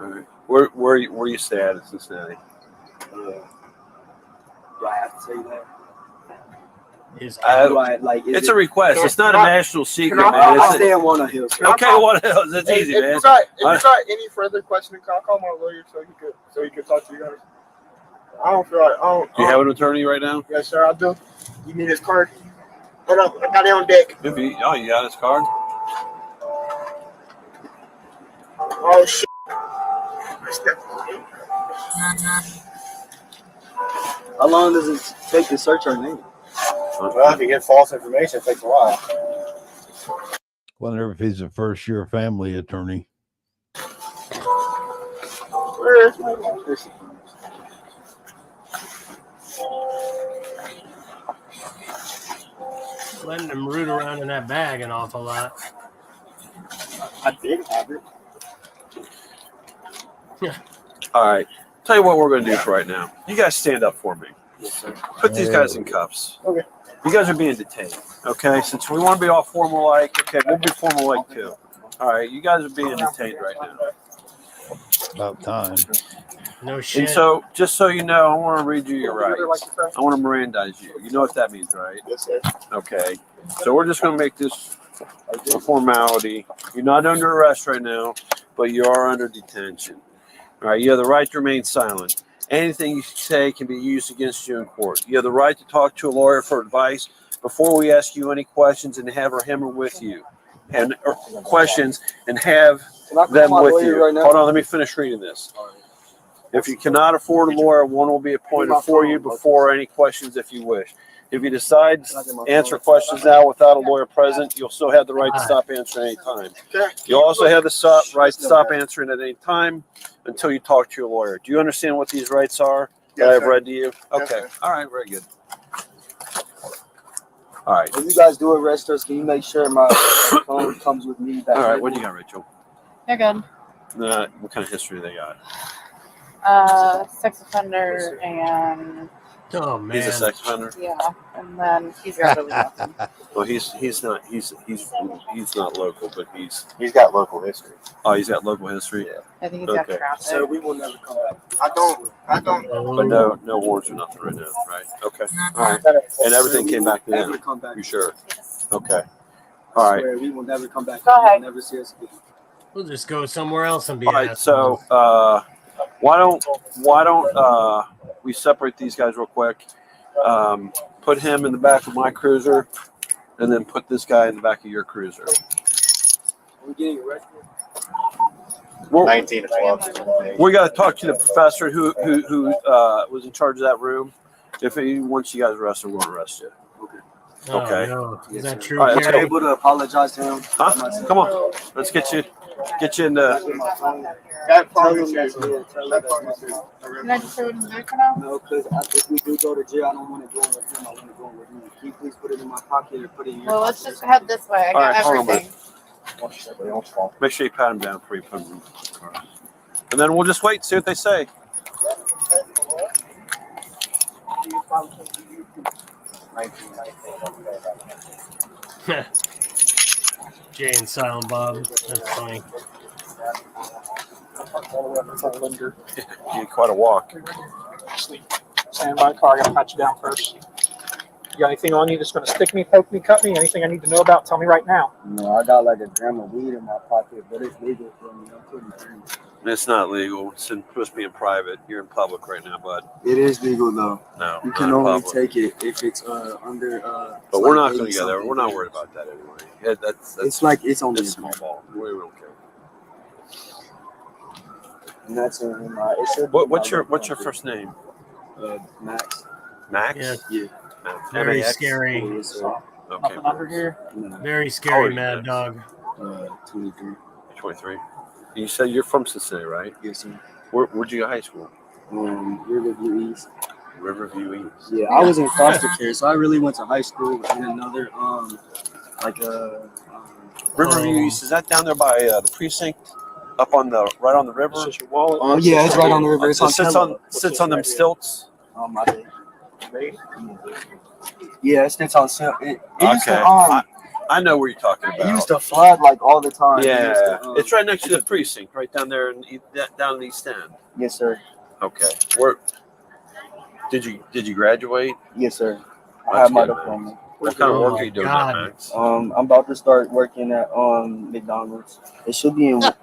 All right. Where you stay at in Cincinnati? Do I have to say that? It's a request. It's not a national secret, man. I stay in one of Hills. Okay, one of Hills. That's easy, If man. you got any further questions, I'll call my lawyer so he could talk to you guys. I don't feel like Do you have an attorney right now? Yes, sir, I do. You need his card? Hold up, I got it on deck. You got his card? Oh shit. How long does it take to search our name? Well, if you get false information, it takes a while. Wonder if he's a first-year family attorney. Where is my lawyer? Letting them root around in that bag an awful lot. I did have it. All right. Tell you what we're going to do for right now. You guys stand up for me. Yes, sir. Put these guys in cuffs. Okay. You guys are being detained. Okay. Since we want to be all formal-like, okay, we'll be formal-like too. All right. You guys are being detained right now. About time. No shit. And so, just so you know, I want to read you your rights. I want to Mirandize you. You know what that means, right? Yes, sir. Okay. So we're just going to make this a formality. You're not under arrest right now, but you are under detention. All right. You have the right to remain silent. Anything you say can be used against you in court. You have the right to talk to a lawyer for advice before we ask you any questions and have him with you. And questions and have them with you. Hold on, let me finish reading this. If you cannot afford a lawyer, one will be appointed for you before any questions if you wish. If you decide to answer questions now without a lawyer present, you'll still have the right to stop answering any time. You also have the right to stop answering at any time until you talk to your lawyer. Do you understand what these rights are that I've read to you? Okay. All right, very good. All right. If you guys do arrest us, can you make sure my phone comes with me? All right, what do you got, Rachel? They're good. What kind of history they got? Sex offender and Oh man. He's a sex offender. yeah, and then he's got really nothing. Well, he's not not local, but He's got local history. Oh, he's got local history. Yeah. I think he's got traffic. So we will never come back. I don't. But no warrants or nothing right now, right? Okay. All right. And everything came back to them. You sure? Okay. All right. Swear, we will never come back. Go ahead. Never see us again. We'll just go somewhere else and be All right. assholes. So why don't we separate these guys real quick? Put him in the back of my cruiser, and then put this guy in the back of your cruiser. We're getting arrested. 19 to 12. We got to talk to the professor who was in charge of that room. If he wants you guys arrested, we're going to arrest you. Okay. No. Is that true? All right, let's I'm go. able to apologize to him. Huh? Come on. Let's get you in the. That phone is Can I just throw it in the back for now? No, because if we do go to jail, I don't want to go in with him. I want to go in with you. Can you please put it in my pocket or put it in your Well, let's just head this way. I All got right, hold on, everything. Make sure you pat him down before you put him in the car. And then we'll just wait and see what they say. Jay and Silent Bob. That's funny. You quite a walk. Stand by car. I gotta pat you down first. You got anything on you that's going to stick me, poke me, cut me? Anything I need to know about? Tell me right now. No, I got like a gram of weed in my pocket, but it's legal for me. I'm pretty free. It's not legal. It's supposed to be in private. You're in public right now, bud. It is legal though. No, you not can in only public. take it if it's under. But we're not going to go there. We're not worried about that anyway. Yeah, that's it's like it's only small ball. We don't care. And that's in my. It should What's your first name? Max. Max? Yeah. Yeah. Max. Very M-A-X? scary. Okay. Nothing under here. Very How scary, old are you, Mad Max? Dog. 23. 23. You said you're from Cincinnati, right? Yes, sir. Where'd you go to high school? Riverview East. Riverview East. Yeah, I was in foster care, so I really went to high school in another Riverview East, is that down there by the precinct? Up on the right on the river? Is this your wallet? Yeah, it's right on the river. It's It on sits on them stilts. I think. Yeah, it sits on silk. It used Okay. to, I know where you're talking it about. used to flood like all the time. It Yeah, used to, it's right next to the precinct, right down there, down in the East End. Yes, sir. Okay. Where did you graduate? Yes, sir. I That's have my good, man. diploma. What kind of work are you doing now, Max? I'm about to start working at McDonald's. It should be in this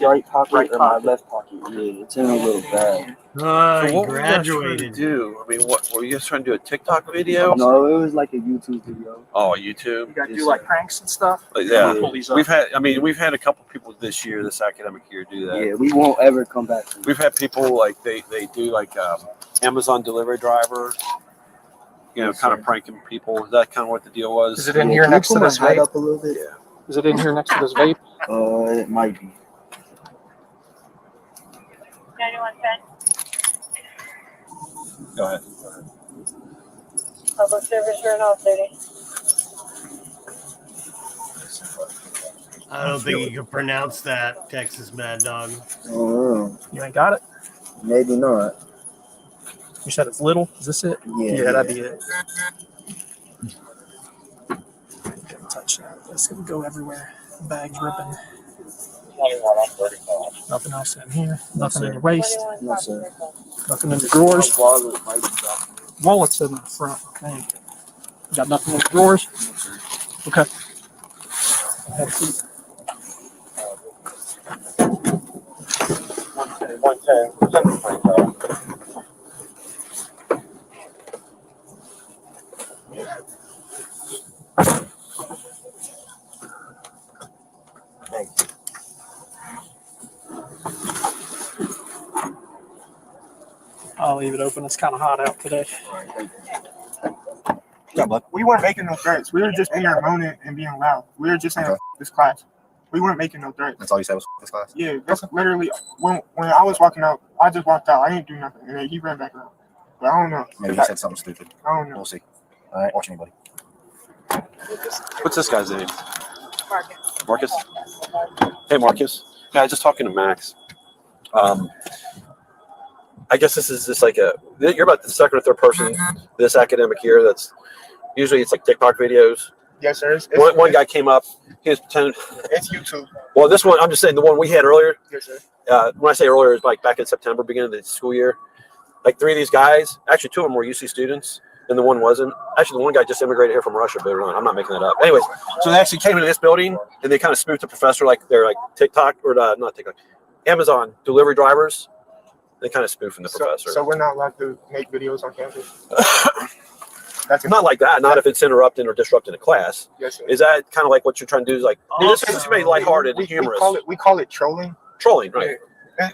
right pocket or my left pocket. Yeah, it's in a little bag. So what You were you guys trying to graduated. do? I mean, what were you guys trying to do? A TikTok video? No, it was like a YouTube video. Oh, YouTube. You got to do like pranks and stuff. Yeah, Pull these up. we've had a couple people this academic year do that. Yeah, we won't ever come back. We've had people like they do like Amazon delivery driver, kind of pranking people. Is that kind of what the deal was? Is it in here next to this vape? Up a little bit? Yeah. Is it in here next to this vape? It might be. 9110. Go ahead. Public service or an off duty. I don't think you can pronounce that, Texas Mad Dog. Oh, You ain't got it? maybe not. You said it's little? Is this it? Yeah. That'd be it. Can't touch that. This can go everywhere. Bags ripping. Nothing else in here. Nothing in your waist. No, sir. Nothing in the drawers. Wallet's in the front, I think. You got nothing in the drawers? Okay. Have a seat. 110. I'll leave it open. It's kind of hot out today. We weren't making no threats. We were just in there moaning and being loud. We were just saying this class. We weren't making no threats. That's all you said was this class? Yeah, that's literally when I was walking out. I just walked out. I didn't do nothing, and then he ran back around. But I don't know. Maybe he said something stupid. I don't know. We'll see. All right, watch anybody. What's this guy's name? Marcus. Marcus? Hey, Marcus. Yeah, I was just talking to Max. I guess this is just like you're about the second or third person this academic year that's usually it's like TikTok videos. Yes, sir. One guy came up, he was pretending. It's YouTube. Well, this one, I'm just saying the one we had earlier. Yes, sir. When I say earlier, it's like back in September, beginning of the school year. Like 3 of these guys, actually 2 of them were UC students, and the one wasn't. Actually, the one guy just immigrated here from Russia, but I'm not making that up. Anyways, so they actually came into this building, and they kind of spoofed the professor like they're like TikTok, or not TikTok, Amazon delivery drivers. They kind of spoofing the professor. So we're not allowed to make videos on campus. That's not like that. Not if it's interrupting or disrupting a class. Yes, sir. Is that kind of like what you're trying to do? Is like this is made lighthearted and humorous. We call it trolling. Trolling, right? Yeah.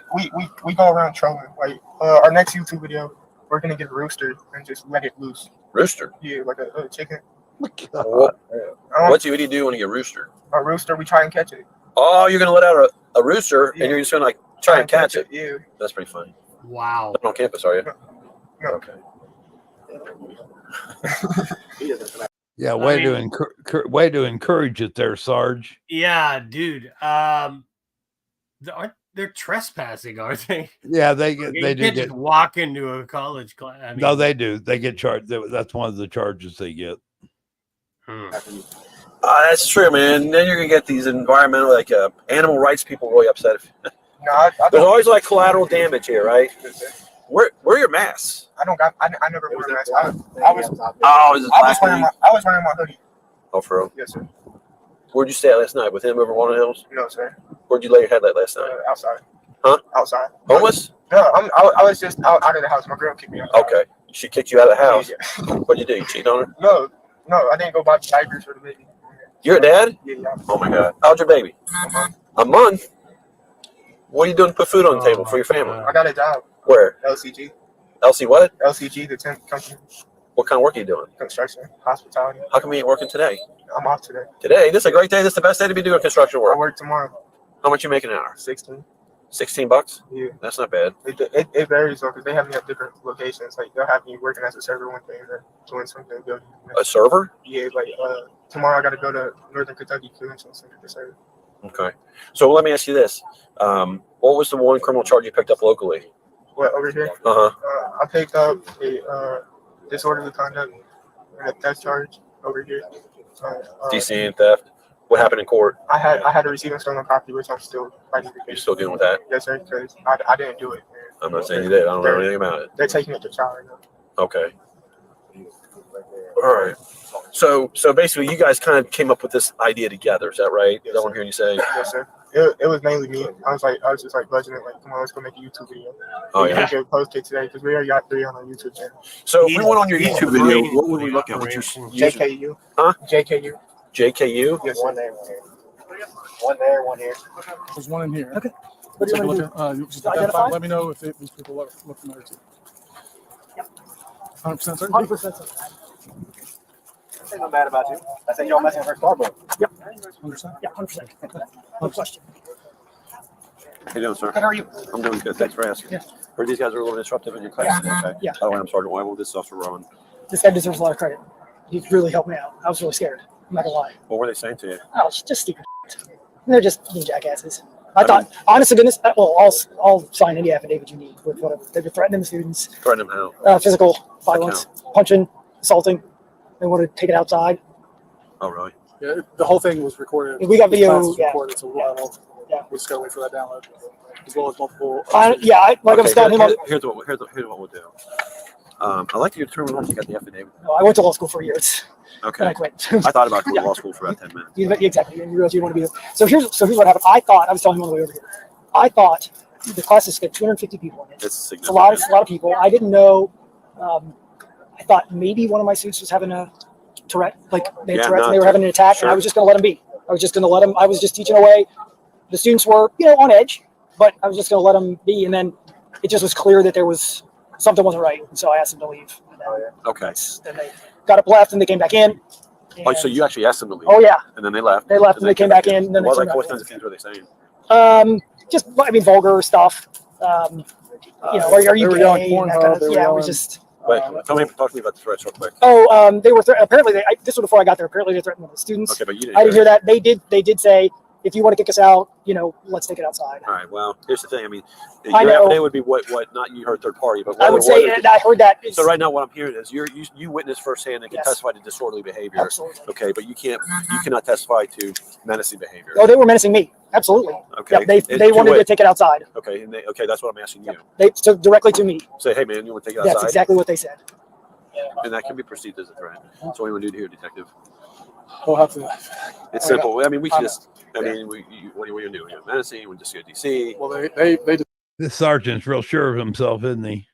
We go around trolling. Like our next YouTube video, we're gonna get a rooster and just let it loose. Rooster? Yeah, like a chicken. What do you do when you get a rooster? A rooster, we try and catch it. Oh, you're gonna let out a rooster, and you're just gonna like try and catch it. Yeah. That's pretty funny. Wow. Not on campus, are you? No. Okay. Yeah, way to encourage it there, Sarge. Yeah, dude. They're trespassing, aren't they? Yeah, they You do can't get. just walk into a college class. I mean, No, they do. They get charged. That's one of the charges they get. That's true, man. Then you're gonna get these environmental, like animal rights people, really upset. No, There's always like collateral damage here, right? Where are your masks? I never wore a mask. I was wearing my hoodie. Oh, for real? Yes, sir. Where'd you stay at last night? With him over in Walnut Hills? No, sir. Where'd you lay your head at last night? Outside. Huh? Outside. Homeless? No, I was just out of the house. My girl kicked me out. Okay. She kicked you out of the house? Yeah. What'd you do? You cheated on her? No, I didn't go buy diapers for the baby. You're a dad? Yeah. Oh my God. How's your baby? A month? What are you doing to put food on the table for your family? I got a job. Where? LCG. LC what? LCG, the temp company. What kind of work are you doing? Construction, hospitality. How come you ain't working today? I'm off today. Today? This is a great day. This is the best day to be doing construction work. I work tomorrow. How much you making an hour? 16. 16 bucks? Yeah. That's not bad. It varies though, because they have me at different locations. Like they'll have me working as a server one day and then doing something. A server? Yeah, like tomorrow I got to go to Northern Kentucky Convention Center to serve. Okay. So let me ask you this. What was the one criminal charge you picked up locally? What, over here? I picked up a disorderly conduct and a theft charge over here. DC and theft. What happened in court? I had a receiving stolen property, which I'm still fighting the case. You're still dealing with that? Yes, sir, because I didn't do it. I'm not saying you did. I don't know anything about it. They're taking it to trial right now. Okay. All right. So basically, you guys kind of came up with this idea together. Is that right? Is that what I'm hearing you say? Yes, sir. It was mainly me. I was just like budgeting, like, come on, let's go make a YouTube video. Oh yeah. We can post it today because we already got 3 on our YouTube channel. So if we went on your YouTube video, what would we look at? What's your JKU. Huh? JKU. JKU? Yes, one there, one here. One there, one here. There's one in here. Okay. What do you want to do? You just identify. Let me know if these people look familiar to you. Yep. 100% certain? 100% certain. I say no bad about you. I say you don't mess with her Starbucks. Yep. 100%? Yeah, 100%. No question. How you doing, sir? How are you? I'm doing good. Thanks for asking. Yeah. Heard these guys are a little disruptive in your class. Yeah. Okay. Yeah. By the way, I'm Sergeant Wyville. This is Officer Rowan. This guy deserves a lot of credit. He really helped me out. I was really scared. I'm not gonna lie. What were they saying to you? Oh, it's just stupid. They're just being jackasses. I thought, honest to goodness, well, I'll sign any affidavit you need with whatever. They were threatening the students. Threaten them how? Physical violence, punching, assaulting. They wanted to take it outside. Oh, really? Yeah, the whole thing was recorded. We got video, The class was yeah. recorded, so we're just gonna wait for that download, as well as multiple. I'm telling him. Here's what we'll do. I'd like to get determine once you got the affidavit. I went to law school for a year. Okay. And I quit. I thought about going to law school for about 10 minutes. Exactly. And you realize you want to be there. So here's what happened. I was telling him on the way over here. I thought the classes got 250 people in it. It's a lot of people. I didn't know. I thought maybe one of my students was having a Tourette, like they had Tourette's and they were having an attack, and I was just going to let them be. I was just going to let them. I was just teaching away. The students were, on edge, but I was just going to let them be. And then it just was clear that there was something wasn't right, and so I asked them to leave. Okay. Then they got up, left, and they came back in. Oh, so you actually asked them to leave? Oh yeah. And then they left. They left, and they came back in. And then What they came kinds back of things were they saying? in. Just vulgar stuff. Are you gay? And that kind of, yeah, it was just. Wait, talk to me about the threats real quick. Oh, they were apparently. This was before I got there. Apparently, they threatened the students. Okay, but you didn't. I didn't hear that. They did say, if you want to kick us out, let's take it outside. All right. Well, here's the thing. I mean, I your know. affidavit would be what? Not you heard third party, but I would say, and I heard that. So right now, what I'm hearing is you witnessed firsthand and can Yes. testify to disorderly behavior. Absolutely. Okay, but you cannot testify to menacing behavior. Oh, they were menacing me. Absolutely. Okay. Yeah, they wanted to take it outside. Okay, that's what I'm asking you. They took directly to me. Say, hey man, you want to take it outside? That's exactly what they said. And that can be perceived as a threat. So what do you want to do here, detective? We'll have to. It's simple. I mean, we can just. I mean, what are you doing? Menacing? We just go to DC. Well, they This sergeant's real sure of himself, isn't he?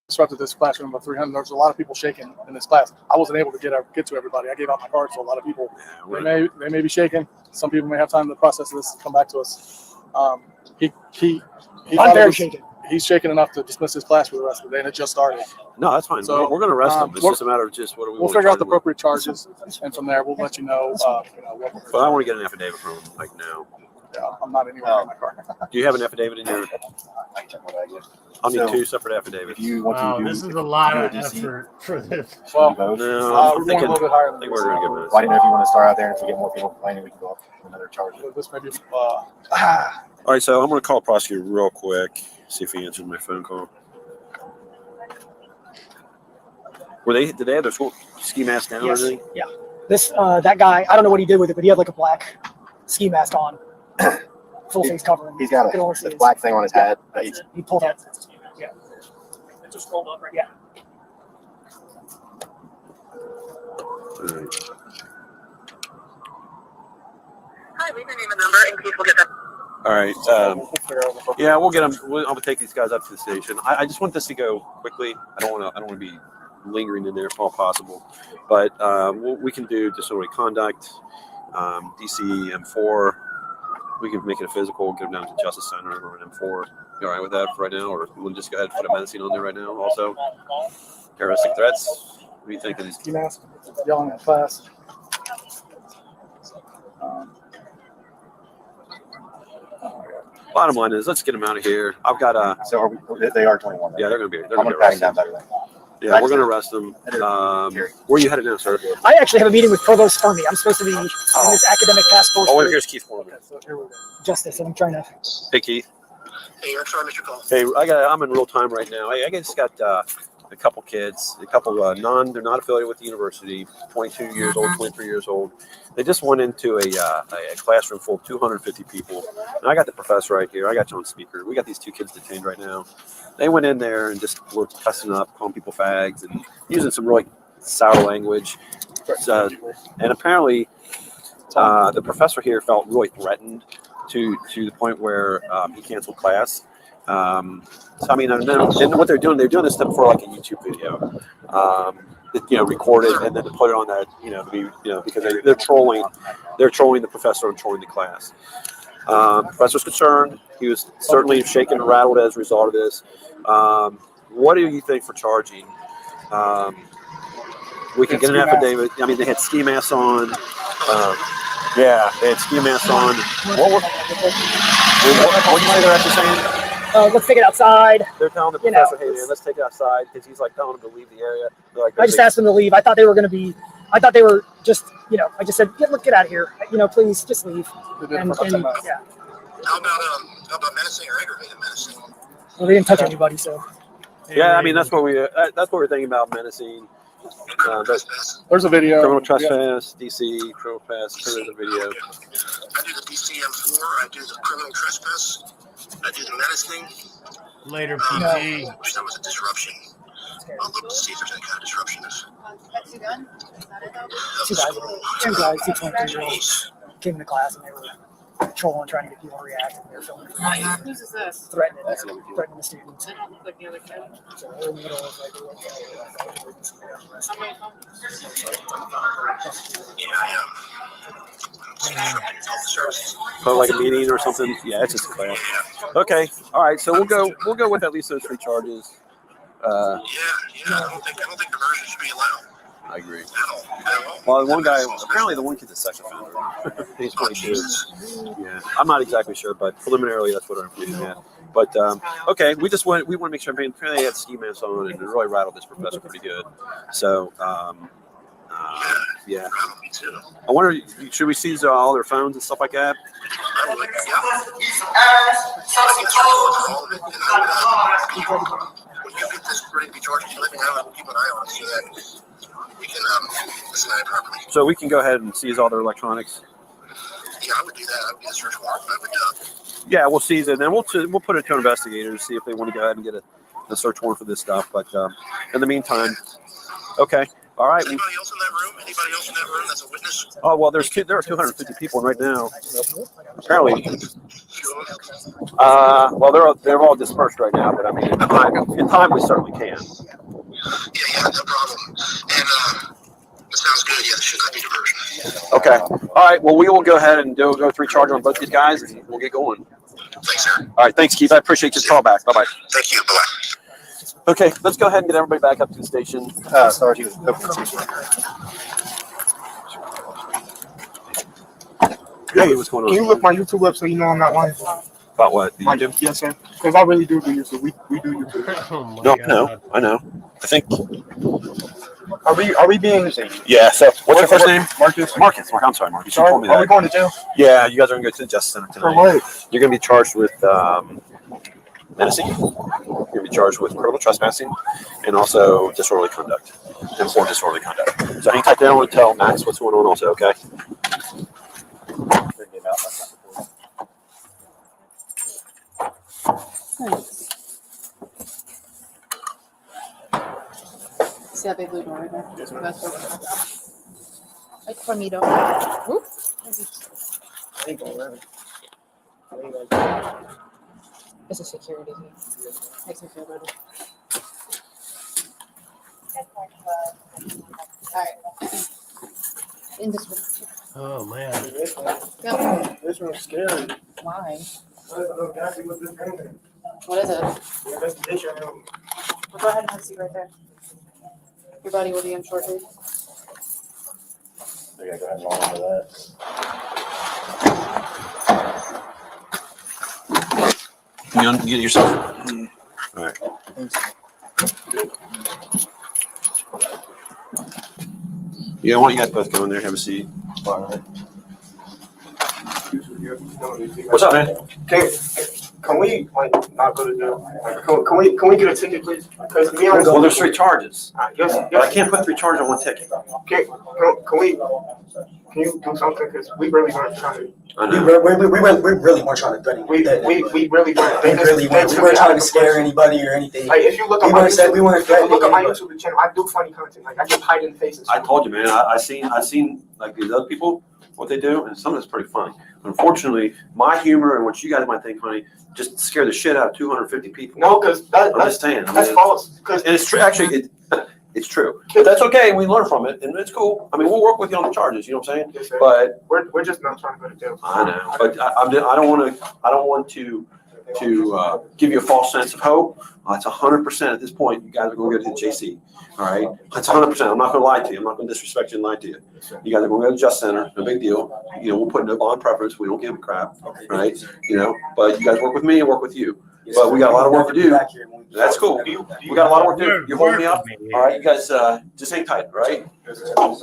disrupted this classroom of 300. There's a lot of people shaking in this class. I wasn't able to get to everybody. I gave out my card, so a lot of people they may be shaking. Some people may have time to process this, come back to us. I'm very shaken. He's shaken enough to dismiss his class for the rest of the day, and it just started. No, that's fine. So, we're going to arrest him. It's just a matter of just what do we. We'll figure out the appropriate charges, and from there we'll let you know. But I want to get an affidavit from him like now. Yeah, I'm not anywhere in my car. Do you have an affidavit in your? I'll need two separate affidavits. Wow, this is a lot of effort for this. Well, no, I'm thinking, I think we're going to get this. Well, I didn't know if you want to start out there, and if we get more people complaining, we can go up to another charge. This may be. All right, so I'm going to call prosecutor real quick, see if he answers my phone call. Did they have their school ski mask down or anything? Yeah. This that guy, I don't know what he did with it, but he had like a black ski mask on, full face covering. He's got a black thing on his head. He pulled out. Yeah. It just rolled up right. Yeah. Hi, leave your name and number in case we'll get that. All right. Yeah, we'll get them. I'm gonna take these guys up to the station. I just want this to go quickly. I don't want to be lingering in there if all possible. But we can do disorderly conduct, DC M4. We can make it a physical, get them down to Justice Center or an M4. You all right with that for right now, or we'll just go ahead and put a menacing on there right now? Also, terroristic threats. What do you think of these? Ski mask, yelling at class. Bottom line is, let's get them out of here. I've got So they are 21. Yeah, they're gonna be. I'm gonna pat him down better than. Yeah, we're gonna arrest them. Where are you headed now, sir? I actually have a meeting with Provost Fermi. I'm supposed to be in this academic task force. Oh, for here's Keith Foreman. Justice, and I'm trying to. Hey, Keith. Hey, Eric, sorry, Mr. Call. Hey, I'm in real time right now. I just got a couple kids, they're not affiliated with the university, 22 years old, 23 years old. They just went into a classroom full of 250 people. And I got the professor right here. I got you on speaker. We got these two kids detained right now. They went in there and just were cussing up, calling people fags, and using some really sour language. And apparently, the professor here felt really threatened to the point where he canceled class. So I mean, and what they're doing this stuff for like a YouTube video, record it and then to put it on that, because they're trolling the professor and trolling the class. Professor's concerned. He was certainly shaken and rattled as a result of this. What do you think for charging? We can get an affidavit. I mean, they had ski masks on. Yeah, they had ski masks on. What do you say they're actually saying? Let's take it outside. They're telling the professor, hey man, let's take it outside, because he's like telling them to leave the area. Like, I just asked them to leave. I thought they were going to be. I thought they were just. I just said, get out of here. Please just leave. And yeah. How about menacing or aggravated menacing? Well, they didn't touch anybody, so. Yeah, I mean that's what we're thinking about, menacing. There's a video. Criminal trespass, DC, criminal trespass. There's a video. I do the DCM4. I do the criminal trespass. I do the menacing. Later, PT. Which that was a disruption. I'll look to see if there's any kind of disruption. Two guys, 223-year-olds, came into class and they were trolling, trying to get people to react. And they were filming. Whose is this? Threatening the students. They don't look like the other kid. So they're in the middle of But like a meeting or something. Yeah, it's just a class. Okay, all right. So we'll go with at least those 3 charges. I don't think diversion should be allowed. I agree. Well, one guy, apparently the one kid's a sex offender. He's 22. Yeah, I'm not exactly sure, but preliminarily that's what our information had. But okay, we want to make sure. Apparently they had ski masks on, and it really rattled this professor pretty good. So yeah. I wonder, should we seize all their phones and stuff like that? When you get this ready to be charged, you let me know and keep an eye on it so that we can listen to it properly. So we can go ahead and seize all their electronics. Yeah, I would do that. I would get a search warrant. I would. Yeah, we'll seize it, and then we'll put it to investigators, see if they want to go ahead and get a search warrant for this stuff. But in the meantime, okay, all right. Anybody else in that room? Anybody else in that room that's a witness? Oh well, there are 250 people right now. Apparently, well they're all dispersed right now. But I mean, in time we certainly can. Yeah, no problem. And that sounds good. Yeah, there should not be diversion. Okay. All right. Well, we will go ahead and go 3 charges on both these guys, and we'll get going. Thanks, sir. All right. Thanks, Keith. I appreciate your call back. Bye bye. Thank you. Bye. Okay, let's go ahead and get everybody back up to the station. Sorry, Hey, what's going on? Can you look my YouTube up so you know I'm not lying? About what? Yes, sir. Because I really do YouTube. We do YouTube. No, I know. I think. Are we being? Yeah. So, what's your first name? Marcus. Marcus. I'm sorry, Marcus. You told me that. Are we going to jail? Yeah, you guys are going to go to the Justice Center tonight. For what? You're going to be charged with menacing. You're going to be charged with criminal trespassing and also disorderly conduct. And for disorderly conduct. So hang tight there. I want to tell Max what's going on also, okay? right there. That's what it's bonito. Whoop. It's a security thing. Makes me feel better. Alright. In this one. Oh man. Go. This one's scary. Why? I don't know exactly what this thing is. What is it? Investigation room. Well, go ahead and have a seat right there. Your body will be in shortly. I gotta go ahead and log into that. You get yourself. All right. Yeah, why don't you guys both go in there, have a seat. What's up, man? Can we like not go to jail? Can we get a ticket, please? Because to be honest, Well, there's 3 charges. yes, But I can't put 3 charges on 1 ticket. Can you do something? Because we really weren't trying to. I know. We really weren't trying to threaten. We really weren't. We weren't trying to scare anybody or anything. Like if you look at we my weren't saying we weren't threatening. look at my YouTube channel, I do funny content. Like I just hide in faces. I told you, man. I seen like these other people what they do, and some of it's pretty funny. Unfortunately, my humor and what you guys might think funny just scare the shit out of 250 people. No, because I'm just saying. That's false. And it's true. Actually, it's true. But that's okay. We learn from it, and it's cool. I mean, we'll work with you on the charges. You know what I'm saying? Yes, but we're just not trying to go to jail. I know. But I don't want to give you a false sense of hope. It's 100% at this point. You guys are going to go to the JC. All right, it's 100%. I'm not going to lie to you. I'm not going to disrespect you and lie to you. You guys are going to go to the Just Center. No big deal. You know, we'll put no bond preference. We don't give a crap. Right? You know, but you guys work with me and work with you. But we got a lot of work to do. That's cool. We got a lot of work to do. You hold me up. All right, you guys just hang tight. All right. Let's go.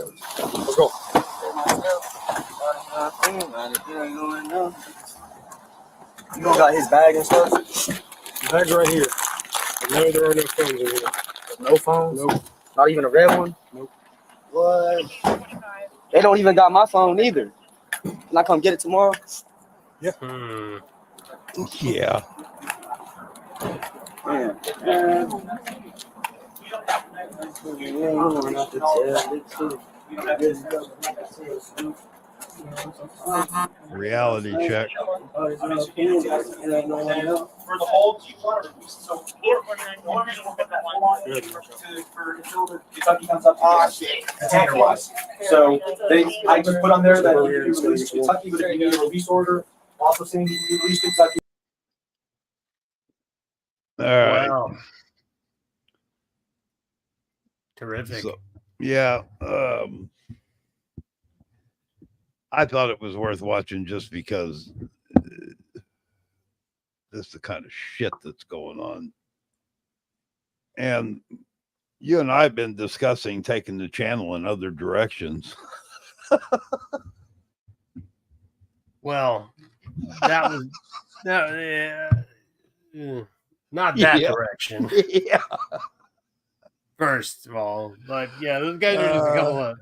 You don't got his bag and stuff? The bag's right here. No, there are no phones in here. No phones? Nope. Not even a red one? Nope. What? They don't even got my phone either. Can I come get it tomorrow? Yeah. Yeah. Reality check. For the whole so one reason we'll get that one until the Kentucky comes up container wise. So I just put on there that you released Kentucky, but if you need a release order, also saying you released Kentucky. All right. Wow. Terrific. So, yeah. I thought it was worth watching just because this is the kind of shit that's going on. And you and I have been discussing taking the channel in other directions. Well, that was not that direction. Yeah. First of all, but yeah, those guys are just a couple of.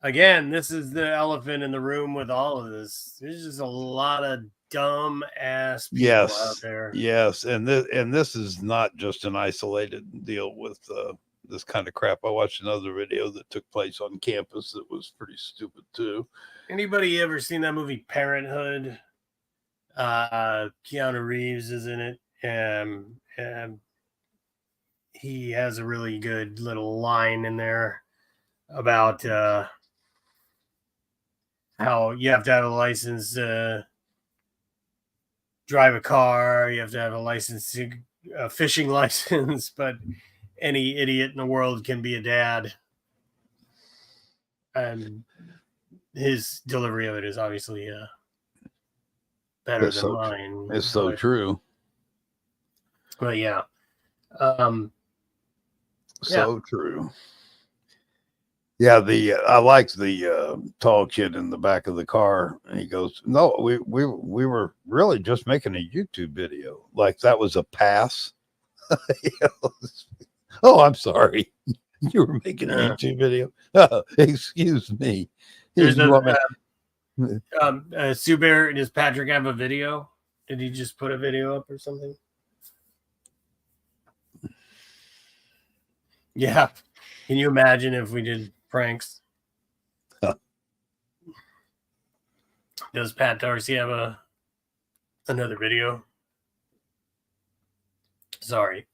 Again, this is the elephant in the room with all of this. There's just a lot of dumb ass people out there. Yes, and this is not just an isolated deal with this kind of crap. I watched another video that took place on campus that was pretty stupid too. Anybody ever seen that movie Parenthood? Keanu Reeves is in it, and he has a really good little line in there about how you have to have a license to drive a car, you have to have a license, a fishing license, but any idiot in the world can be a dad. And his delivery of it is obviously better than mine. It's so true. But yeah. So true. Yeah, I liked the tall kid in the back of the car, and he goes, "No, we were really just making a YouTube video. Like that was a pass." Oh, I'm sorry. You were making a YouTube video. Excuse me. There's Sue Bear, does Patrick have a video? Did he just put a video up or something? Yeah. Can you imagine if we did pranks? Does Pat Darcy have another video? Sorry.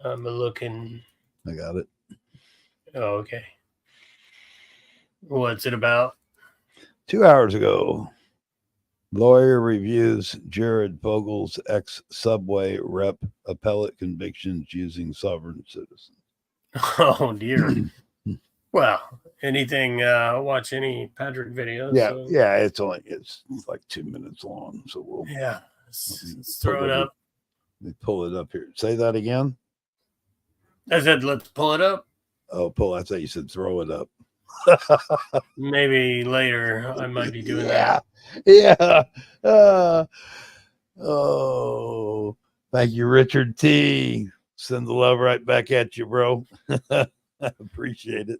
I'm looking. I got it. Oh, okay. What's it about? 2 hours ago, lawyer reviews Jared Fogel's ex-Subway rep appellate convictions using sovereign citizen. Oh, dear. Well, anything, watch any Patrick videos. Yeah, so. yeah, it's like 2 minutes long, so we'll let's throw it up. Let me pull it up here. Say that again. I said, let's pull it up. Oh, pull! I thought you said throw it up. Maybe later I might be doing that. Oh, thank you, Richard T. Send the love right back at you, bro. Appreciate it.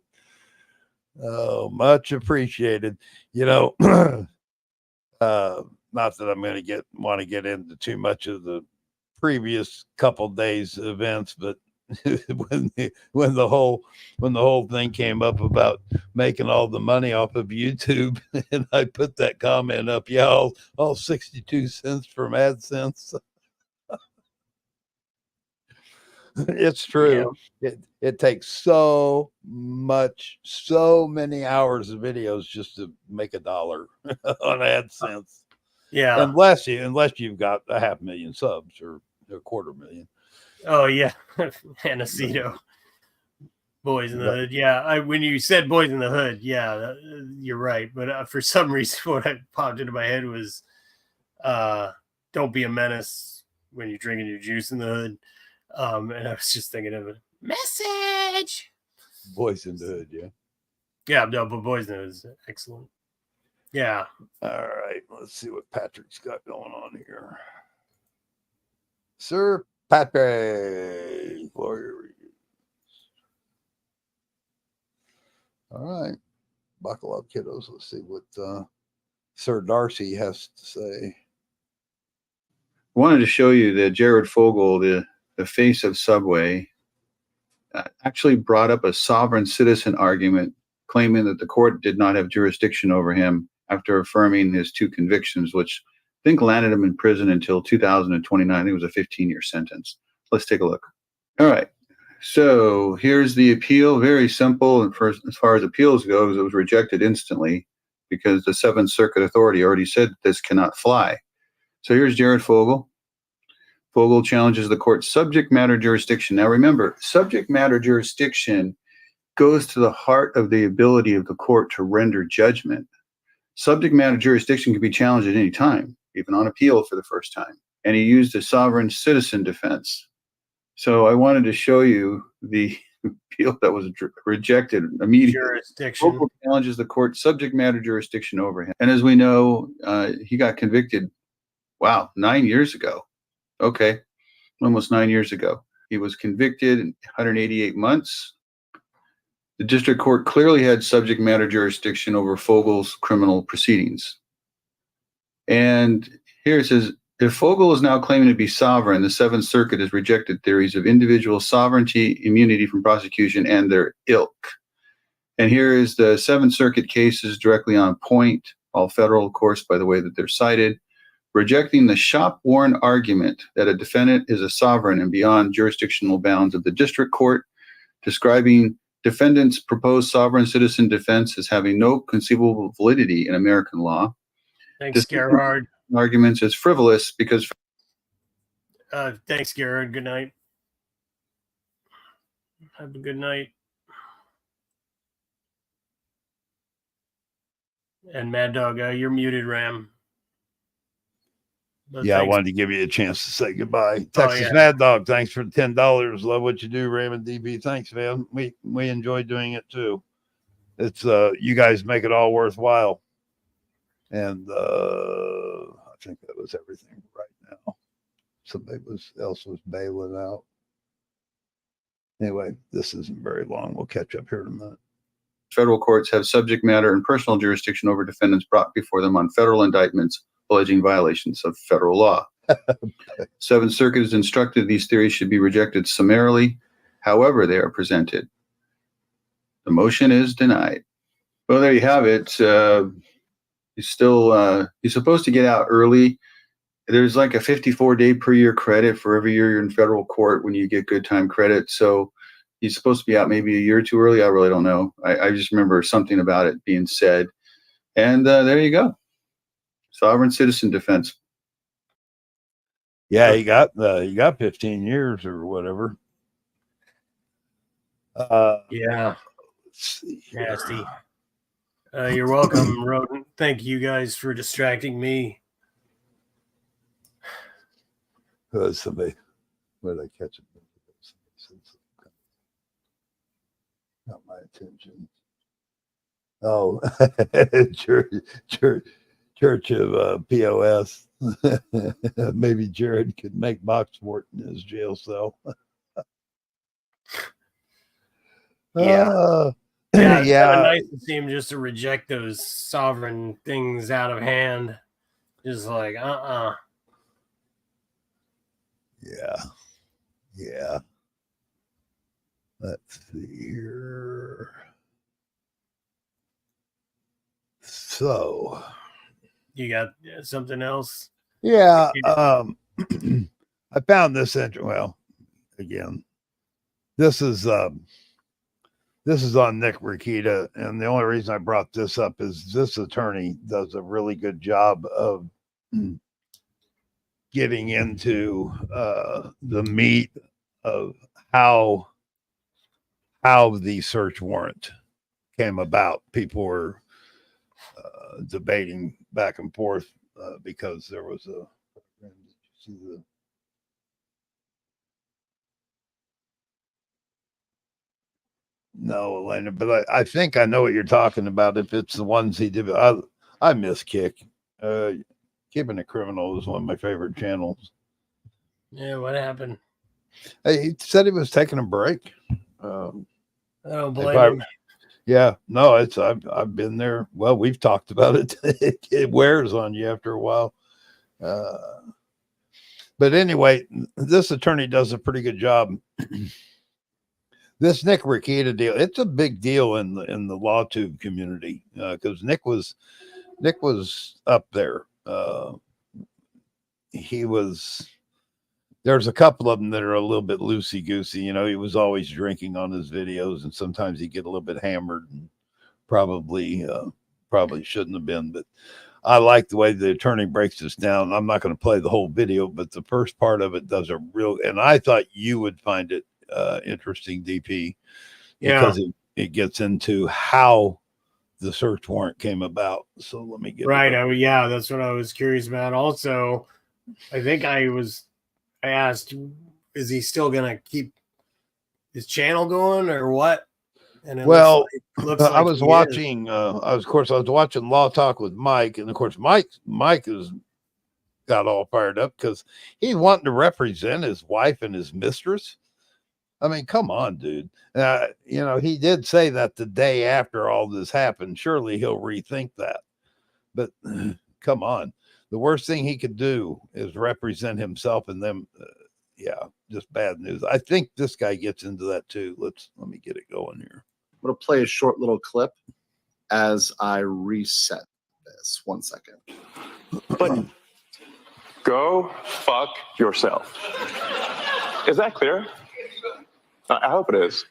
Oh, much appreciated. You know, not that I'm going to want to get into too much of the previous couple days events, but when the whole thing came up about making all the money off of YouTube, and I put that comment up, all 62 cents from AdSense. It's true. Yeah. It takes so many hours of videos just to make $1 on AdSense. Yeah. Unless you've got 500,000 subs or 250,000. Oh yeah, Anacito. Boys in the Hood. Yeah, when you said Boys in the Hood, yeah, you're right. But for some reason, what popped into my head was, "Don't be a menace when you're drinking your juice in the hood." And I was just thinking of a message. Boys in the Hood, yeah. Yeah, no, but Boys in the Hood is excellent. Yeah. All right, let's see what Patrick's got going on here. Sir Patrick, lawyer reviews. All right, buckle up, kiddos. Let's see what Sir Darcy has to say. I wanted to show you that Jared Fogel, the face of Subway, actually brought up a sovereign citizen argument, claiming that the court did not have jurisdiction over him after affirming his 2 convictions, which I think landed him in prison until 2029. I think it was a 15-year sentence. Let's take a look. All right. So here's the appeal. Very simple. And as far as appeals goes, it was rejected instantly because the 7th Circuit Authority already said this cannot fly. So here's Jared Fogel. Fogel challenges the court's subject matter jurisdiction. Now remember, subject matter jurisdiction goes to the heart of the ability of the court to render judgment. Subject matter jurisdiction can be challenged at any time, even on appeal for the first time. And he used a sovereign citizen defense. So I wanted to show you the appeal that was rejected immediately. Jurisdiction. Fogel challenges the court's subject matter jurisdiction over him. And as we know, he got convicted, 9 years ago. Okay, almost 9 years ago. He was convicted in 188 months. The district court clearly had subject matter jurisdiction over Fogel's criminal proceedings. And here it says, if Fogel is now claiming to be sovereign, the 7th Circuit has rejected theories of individual sovereignty, immunity from prosecution, and their ilk. And here is the 7th Circuit cases directly on point, all federal, of course, by the way that they're cited, rejecting the shop-worn argument that a defendant is a sovereign and beyond jurisdictional bounds of the district court, describing defendant's proposed sovereign citizen defense as having no conceivable validity in American law. Thanks, Gerhard. Arguments as frivolous because. Thanks, Gerhard. Good night. Have a good night. And Mad Dog, you're muted, Ram. But yeah, thanks. I wanted to give you a chance to say goodbye. Texas Mad Dog, thanks for $10. Love what you do, Raymond DB. Thanks, man. We enjoy doing it too. It's you guys make it all worthwhile. And I think that was everything right now. Somebody else was bailing out. Anyway, this isn't very long. We'll catch up here in a minute. Federal courts have subject matter and personal jurisdiction over defendants brought before them on federal indictments alleging violations of federal law. Seventh Circuit is instructed these theories should be rejected summarily, however they are presented. The motion is denied. Well, there you have it. He's supposed to get out early. There's like a 54-day per year credit for every year you're in federal court when you get good time credit. So he's supposed to be out maybe a year too early. I really don't know. I just remember something about it being said. And there you go. Sovereign citizen defense. Yeah, he got 15 years or whatever. Yeah. Nasty. You're welcome, Rodent. Thank you guys for distracting me. Somebody, where did I catch it? Got my attention. Oh, Church of POS. Maybe Jared could make Moxfort in his jail cell. Yeah. It's kind of Yeah. nice to see him just to reject those sovereign things out of hand. Just like, Yeah. Let's see here. So, you got something else? yeah, I found this well, again, this is on Nick REKIETA, and the only reason I brought this up is this attorney does a really good job of getting into the meat of how the search warrant came about. People were debating back and forth because there was a. Did you see the? No, Elena, but I think I know what you're talking about. If it's the ones he did, I miss Kick. Keeping It Criminal is one of my favorite channels. Yeah, what happened? He said he was taking a break. I don't blame him. Yeah, no, I've been there. Well, we've talked about it. It wears on you after a while. But anyway, this attorney does a pretty good job. This Nick REKIETA deal, it's a big deal in the LawTube community because Nick was up there. There's a couple of them that are a little bit loosey-goosey. You know, he was always drinking on his videos, and sometimes he'd get a little bit hammered and probably shouldn't have been. But I like the way the attorney breaks this down. I'm not going to play the whole video, but the first part of it does a real, and I thought you would find it interesting, DP, because it gets into how the search warrant came about. So let me get right. Yeah, that's what I was curious about. Also, I think I asked, is he still gonna keep his channel going or what? And it looks like I was watching. I was watching Law Talk with Mike, and of course, Mike has got all fired up because he's wanting to represent his wife and his mistress. I mean, come on, dude. You know, he did say that the day after all this happened. Surely he'll rethink that. But come on. The worst thing he could do is represent himself and them. Just bad news. I think this guy gets into that too. Let me get it going here. I'm going to play a short little clip as I reset this. 1 second. But go fuck yourself. Is that clear? I hope it is.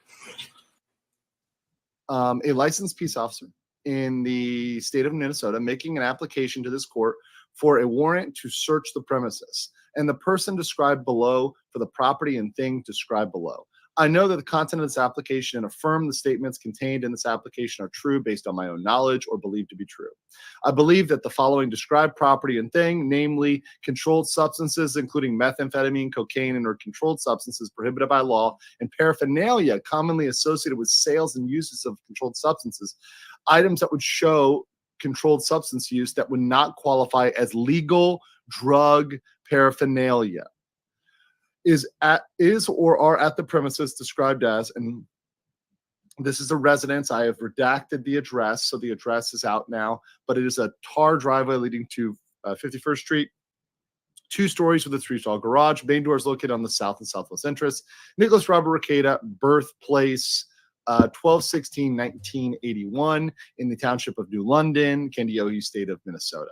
A licensed peace officer in the state of Minnesota making an application to this court for a warrant to search the premises, and the person described below for the property and thing described below. I know that the content of this application and affirm the statements contained in this application are true based on my own knowledge or believed to be true. I believe that the following described property and thing, namely controlled substances, including methamphetamine, cocaine, and or controlled substances prohibited by law, and paraphernalia commonly associated with sales and uses of controlled substances, items that would show controlled substance use that would not qualify as legal drug paraphernalia is or are at the premises described as, and this is a residence. I have redacted the address, so the address is out now, but it is a tar driveway leading to 51st Street. 2 stories with a 3-stall garage. Main door is located on the south and southwest entrance. Nicholas Robert Reketa, birthplace 12/16/1981 in the township of New London, Kandiyohi, state of Minnesota.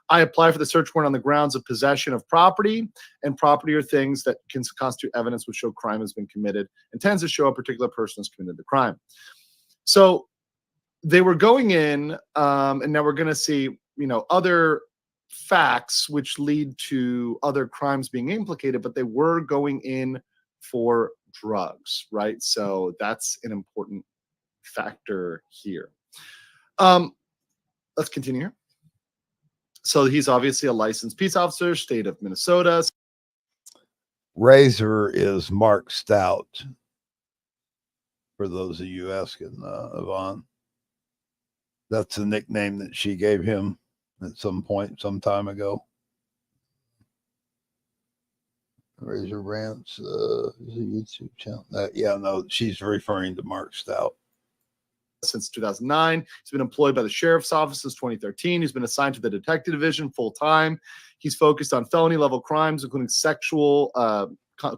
I apply for the search warrant on the grounds of possession of property, and property are things that can constitute evidence which show crime has been committed and tends to show a particular person has committed the crime. So they were going in, and now we're going to see, other facts which lead to other crimes being implicated, but they were going in for drugs, right? So that's an important factor here. Let's continue here. So he's obviously a licensed peace officer, state of Minnesota. Razor is Mark Stout, for those of you asking, Yvonne. That's the nickname that she gave him at some point, some time ago. Razor Rants is a YouTube channel. Yeah, no, she's referring to Mark Stout. Since 2009. He's been employed by the sheriff's office since 2013. He's been assigned to the detective division full-time. He's focused on felony-level crimes, including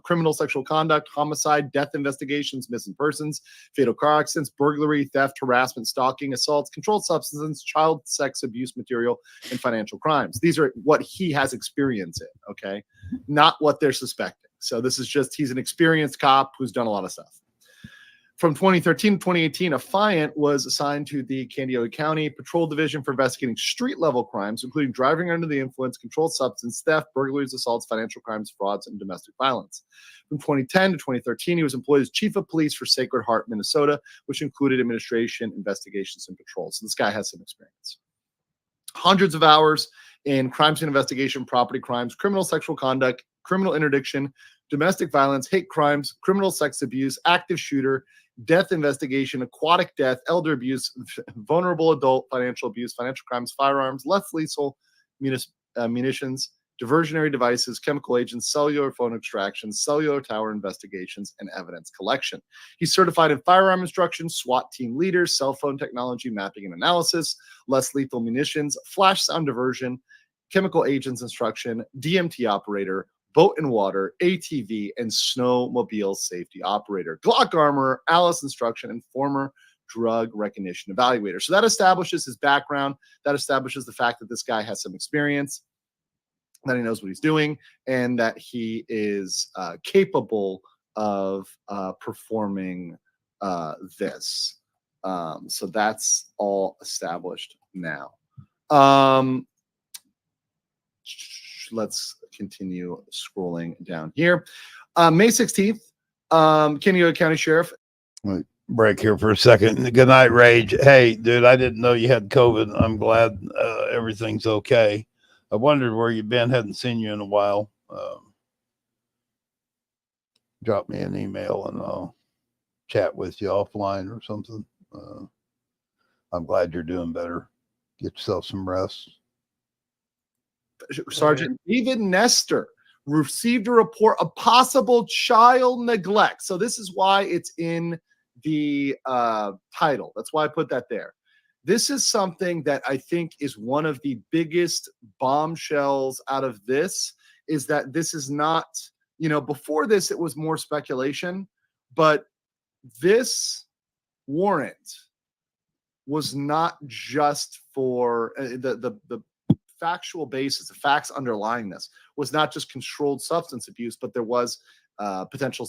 criminal sexual conduct, homicide, death investigations, missing persons, fatal car accidents, burglary, theft, harassment, stalking, assaults, controlled substances, child sex abuse material, and financial crimes. These are what he has experience in, okay? Not what they're suspecting. So this is just, he's an experienced cop who's done a lot of stuff. From 2013 to 2018, Affiant was assigned to the Kandiyohi County Patrol Division for investigating street-level crimes, including driving under the influence, controlled substance, theft, burglaries, assaults, financial crimes, frauds, and domestic violence. From 2010 to 2013, he was employed as Chief of Police for Sacred Heart, Minnesota, which included administration, investigations, and patrols. So this guy has some experience. Hundreds of hours in crime scene investigation, property crimes, criminal sexual conduct, criminal interdiction, domestic violence, hate crimes, criminal sex abuse, active shooter, death investigation, aquatic death, elder abuse, vulnerable adult, financial abuse, financial crimes, firearms, less lethal munitions, diversionary devices, chemical agents, cellular phone extractions, cellular tower investigations, and evidence collection. He's certified in firearm instruction, SWAT team leaders, cell phone technology, mapping and analysis, less lethal munitions, flash sound diversion, chemical agents instruction, DMT operator, boat and water, ATV, and snowmobile safety operator, Glock armor, Alice instruction, and former drug recognition evaluator. So that establishes his background. That establishes the fact that this guy has some experience, that he knows what he's doing, and that he is capable of performing this. So that's all established now. Let's continue scrolling down here. May 16th, Kandiyohi County Sheriff. Wait, break here for a second. Good night, Rage. Hey, dude, I didn't know you had COVID. I'm glad everything's okay. I wondered where you've been. Hadn't seen you in a while. Drop me an email and I'll chat with you offline or something. I'm glad you're doing better. Get yourself some rest. Sergeant David Nestor received a report of possible child neglect. So this is why it's in the title. That's why I put that there. This is something that I think is one of the biggest bombshells out of this, is that this is not, before this, it was more speculation, but this warrant was not just for the factual basis, the facts underlying this was not just controlled substance abuse, but there was potential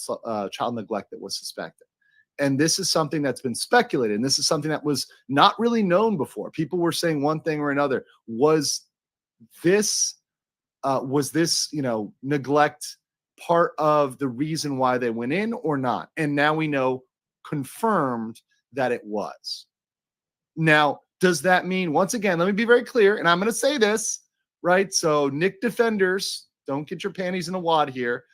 child neglect that was suspected. And this is something that's been speculated. And this is something that was not really known before. People were saying one thing or another. Was this, neglect part of the reason why they went in or not? And now we know, confirmed, that it was. Now, does that mean, once again, let me be very clear, and I'm going to say this, right? So Nick defenders, don't get your panties in a wad here.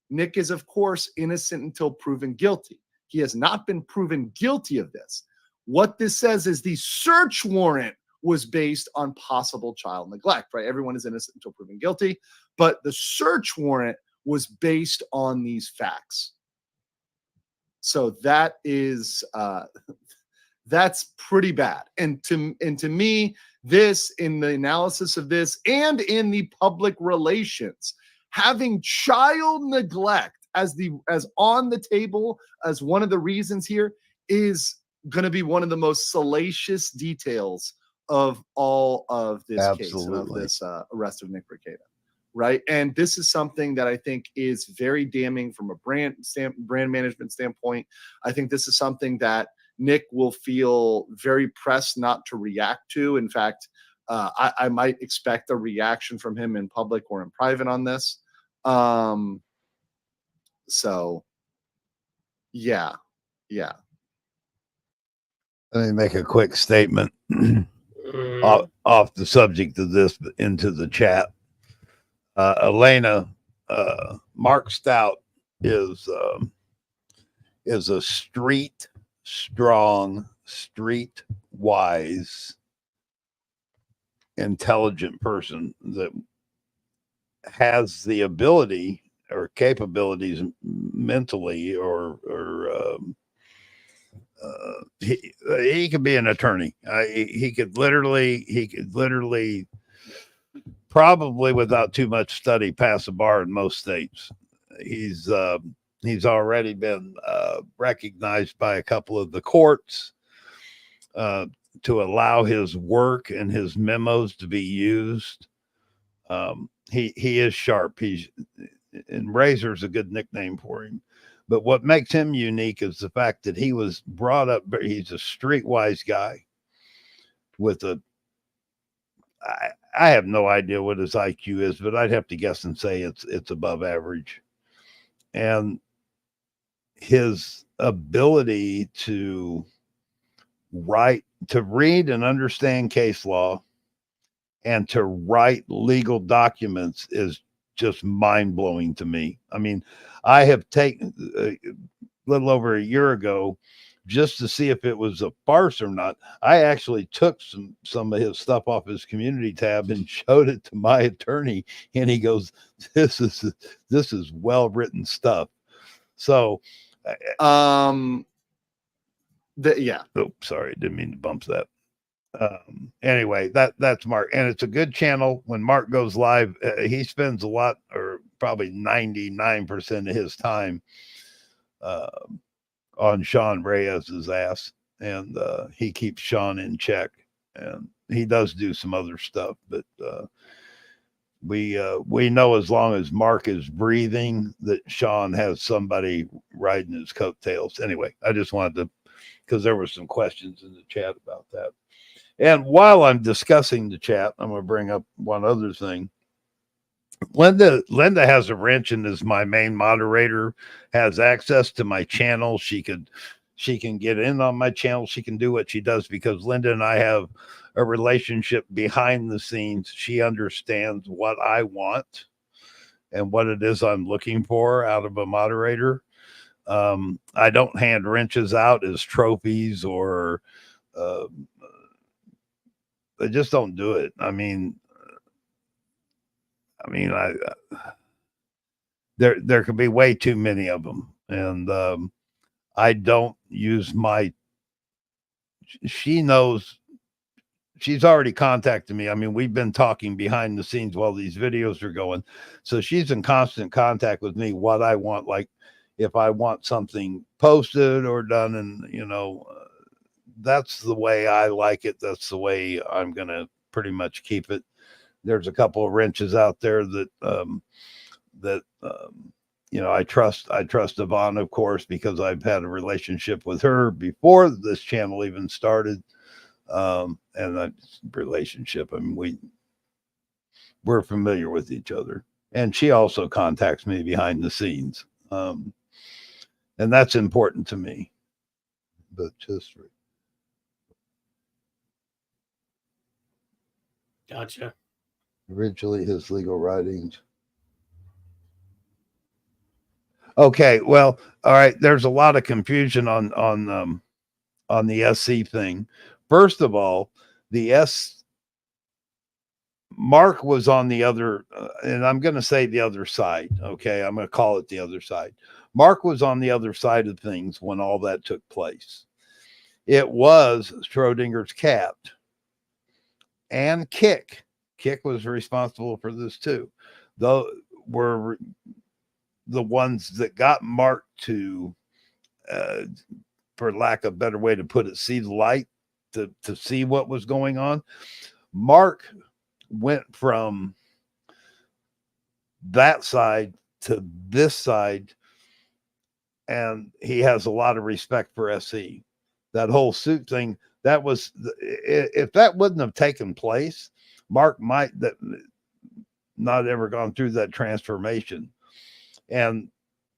Nick is, of course, innocent until proven guilty. He has not been proven guilty of this. What this says is the search warrant was based on possible child neglect, right? Everyone is innocent until proven guilty, but the search warrant was based on these facts. So that is... that's pretty bad. And to me, this, in the analysis of this, and in the public relations, having child neglect as on the table as one of the reasons here is going to be one of the most salacious details of all of this case and of this arrest of Nick Rekieta, right? And this is something that I think is very damning from a brand management standpoint. I think this is something that Nick will feel very pressed not to react to. In fact, I might expect a reaction from him in public or in private on this. So, yeah. Let me make a quick statement off the subject of this into the chat. Elena, Mark Stout is a street strong, street wise, intelligent person that has the ability or capabilities mentally he could be an attorney. He could literally probably without too much study pass a bar in most states. He's already been recognized by a couple of the courts to allow his work and his memos to be used. He is sharp. And Razor's a good nickname for him. But what makes him unique is the fact that he was brought up. He's a streetwise guy with I have no idea what his IQ is, but I'd have to guess and say it's above average. And his ability to read and understand case law and to write legal documents is just mind-blowing to me. I mean, I have taken a little over a year ago just to see if it was a farce or not. I actually took some of his stuff off his community tab and showed it to my attorney, and he goes, this is well-written stuff. So yeah. Oh, sorry, didn't mean to bump that. Anyway, that's Mark, and it's a good channel. When Mark goes live, he spends a lot, or probably 99% of his time on Sean Reyes's ass, and he keeps Sean in check, and he does do some other stuff, but we know as long as Mark is breathing that Sean has somebody riding his coattails. Anyway, I just wanted to, because there were some questions in the chat about that. And while I'm discussing the chat, I'm going to bring up one other thing. Linda has a wrench and is my main moderator, has access to my channel. She can get in on my channel. She can do what she does because Linda and I have a relationship behind the scenes. She understands what I want and what it is I'm looking for out of a moderator. I don't hand wrenches out as trophies or I just don't do it. I mean, there could be way too many of them, and I don't use my. She knows. She's already contacted me. I mean, we've been talking behind the scenes while these videos are going, so she's in constant contact with me. What I want, like if I want something posted or done, and that's the way I like it. That's the way I'm gonna pretty much keep it. There's a couple of wrenches out there that I trust. I trust Yvonne, of course, because I've had a relationship with her before this channel even started. And that relationship, I mean, we're familiar with each other, and she also contacts me behind the scenes. And that's important to me. But just Gotcha. Originally his legal writings. Okay, well, all right. There's a lot of confusion on the SC thing. First of all, Mark was on the other, and I'm going to say the other side. Okay, I'm going to call it the other side. Mark was on the other side of things when all that took place. It was Schrodinger's cat. and Kick. Kick was responsible for this too. Though were the ones that got Mark to, for lack of a better way to put it, see the light, to see what was going on. Mark went from that side to this side, and he has a lot of respect for SC. That whole suit thing, that was, if that wouldn't have taken place, Mark might not ever gone through that transformation. And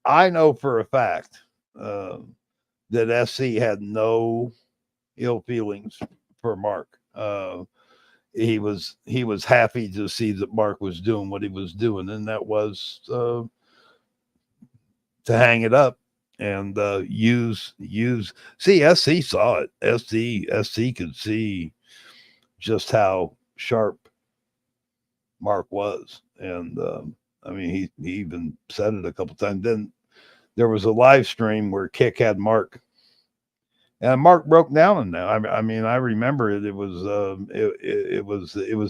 I know for a fact that SC had no ill feelings for Mark. He was happy to see that Mark was doing what he was doing, and that was to hang it up and use. See, SC saw it. SC could see just how sharp Mark was, and I mean, he even said it a couple times. Then there was a live stream where Kick had Mark, and Mark broke down in that. I mean, I remember it. It was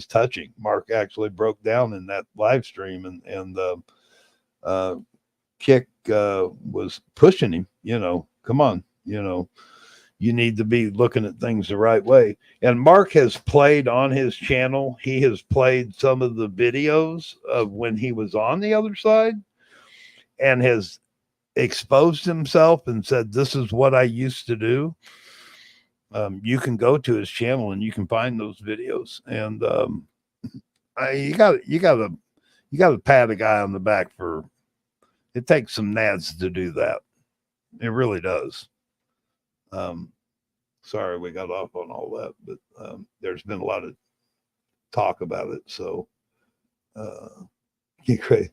touching. Mark actually broke down in that live stream, and Kick was pushing him. You know, come on, you know, you need to be looking at things the right way. And Mark has played on his channel. He has played some of the videos of when he was on the other side, and has exposed himself and said, "This is what I used to do." You can go to his channel and you can find those videos. And you got to pat a guy on the back for. It takes some nads to do that. It really does. Sorry we got off on all that, but there's been a lot of talk about it. So great.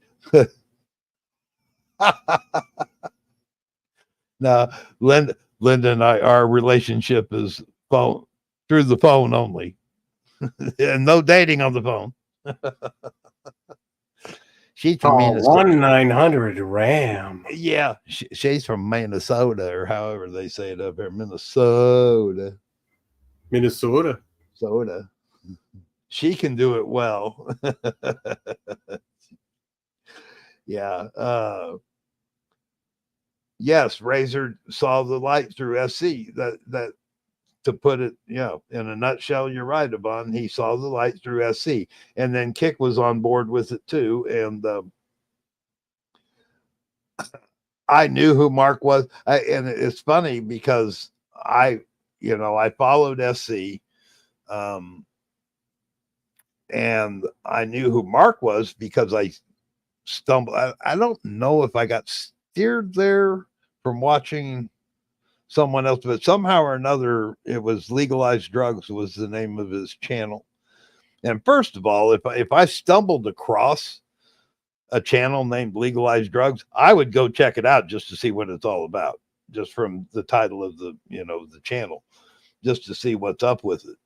Now, Linda and I, our relationship is phone through the phone only, and no dating on the phone. She's from Minnesota. 1-900 RAM. Yeah, she's from Minnesota, or however they say it up there. Minnesota. She can do it well. Yeah. Yes, Razor saw the light through SC. That to put it, you know, in a nutshell, you're right, Yvonne. He saw the light through SC, and then Kick was on board with it too. And I knew who Mark was, and it's funny because I followed SC, and I knew who Mark was because I stumbled. I don't know if I got steered there from watching someone else, but somehow or another, it was Legalized Drugs was the name of his channel. And first of all, if I stumbled across a channel named Legalized Drugs, I would go check it out just to see what it's all about, just from the title of the channel, just to see what's up with it.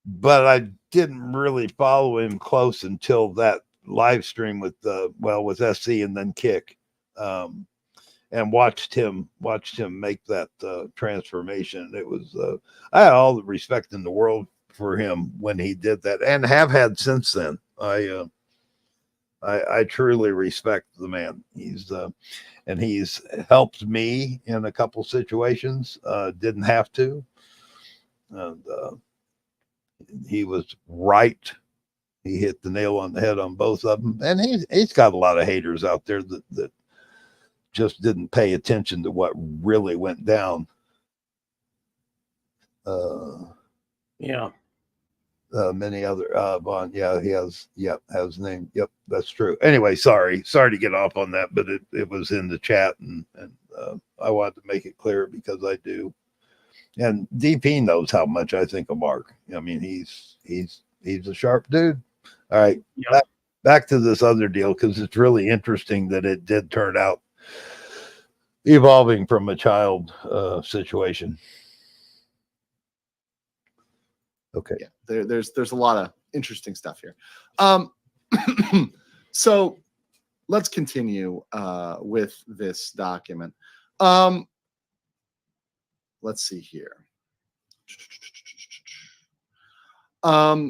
But I didn't really follow him close until that live stream with SC and then Kick, and watched him make that transformation. It was I had all the respect in the world for him when he did that, and have had since then. I truly respect the man. He's helped me in a couple situations. Didn't have to, and he was right. He hit the nail on the head on both of them, and he's got a lot of haters out there that just didn't pay attention to what really went down. Many other Vaughn, he has name. Yep, that's true. Anyway, sorry to get off on that, but it was in the chat, and I wanted to make it clear because I do. And DP knows how much I think of Mark. I mean, he's a sharp dude. All right, back to this other deal, because it's really interesting that it did turn out evolving from a child situation. Okay. Yeah, there's a lot of interesting stuff here. So let's continue with this document. Let's see here.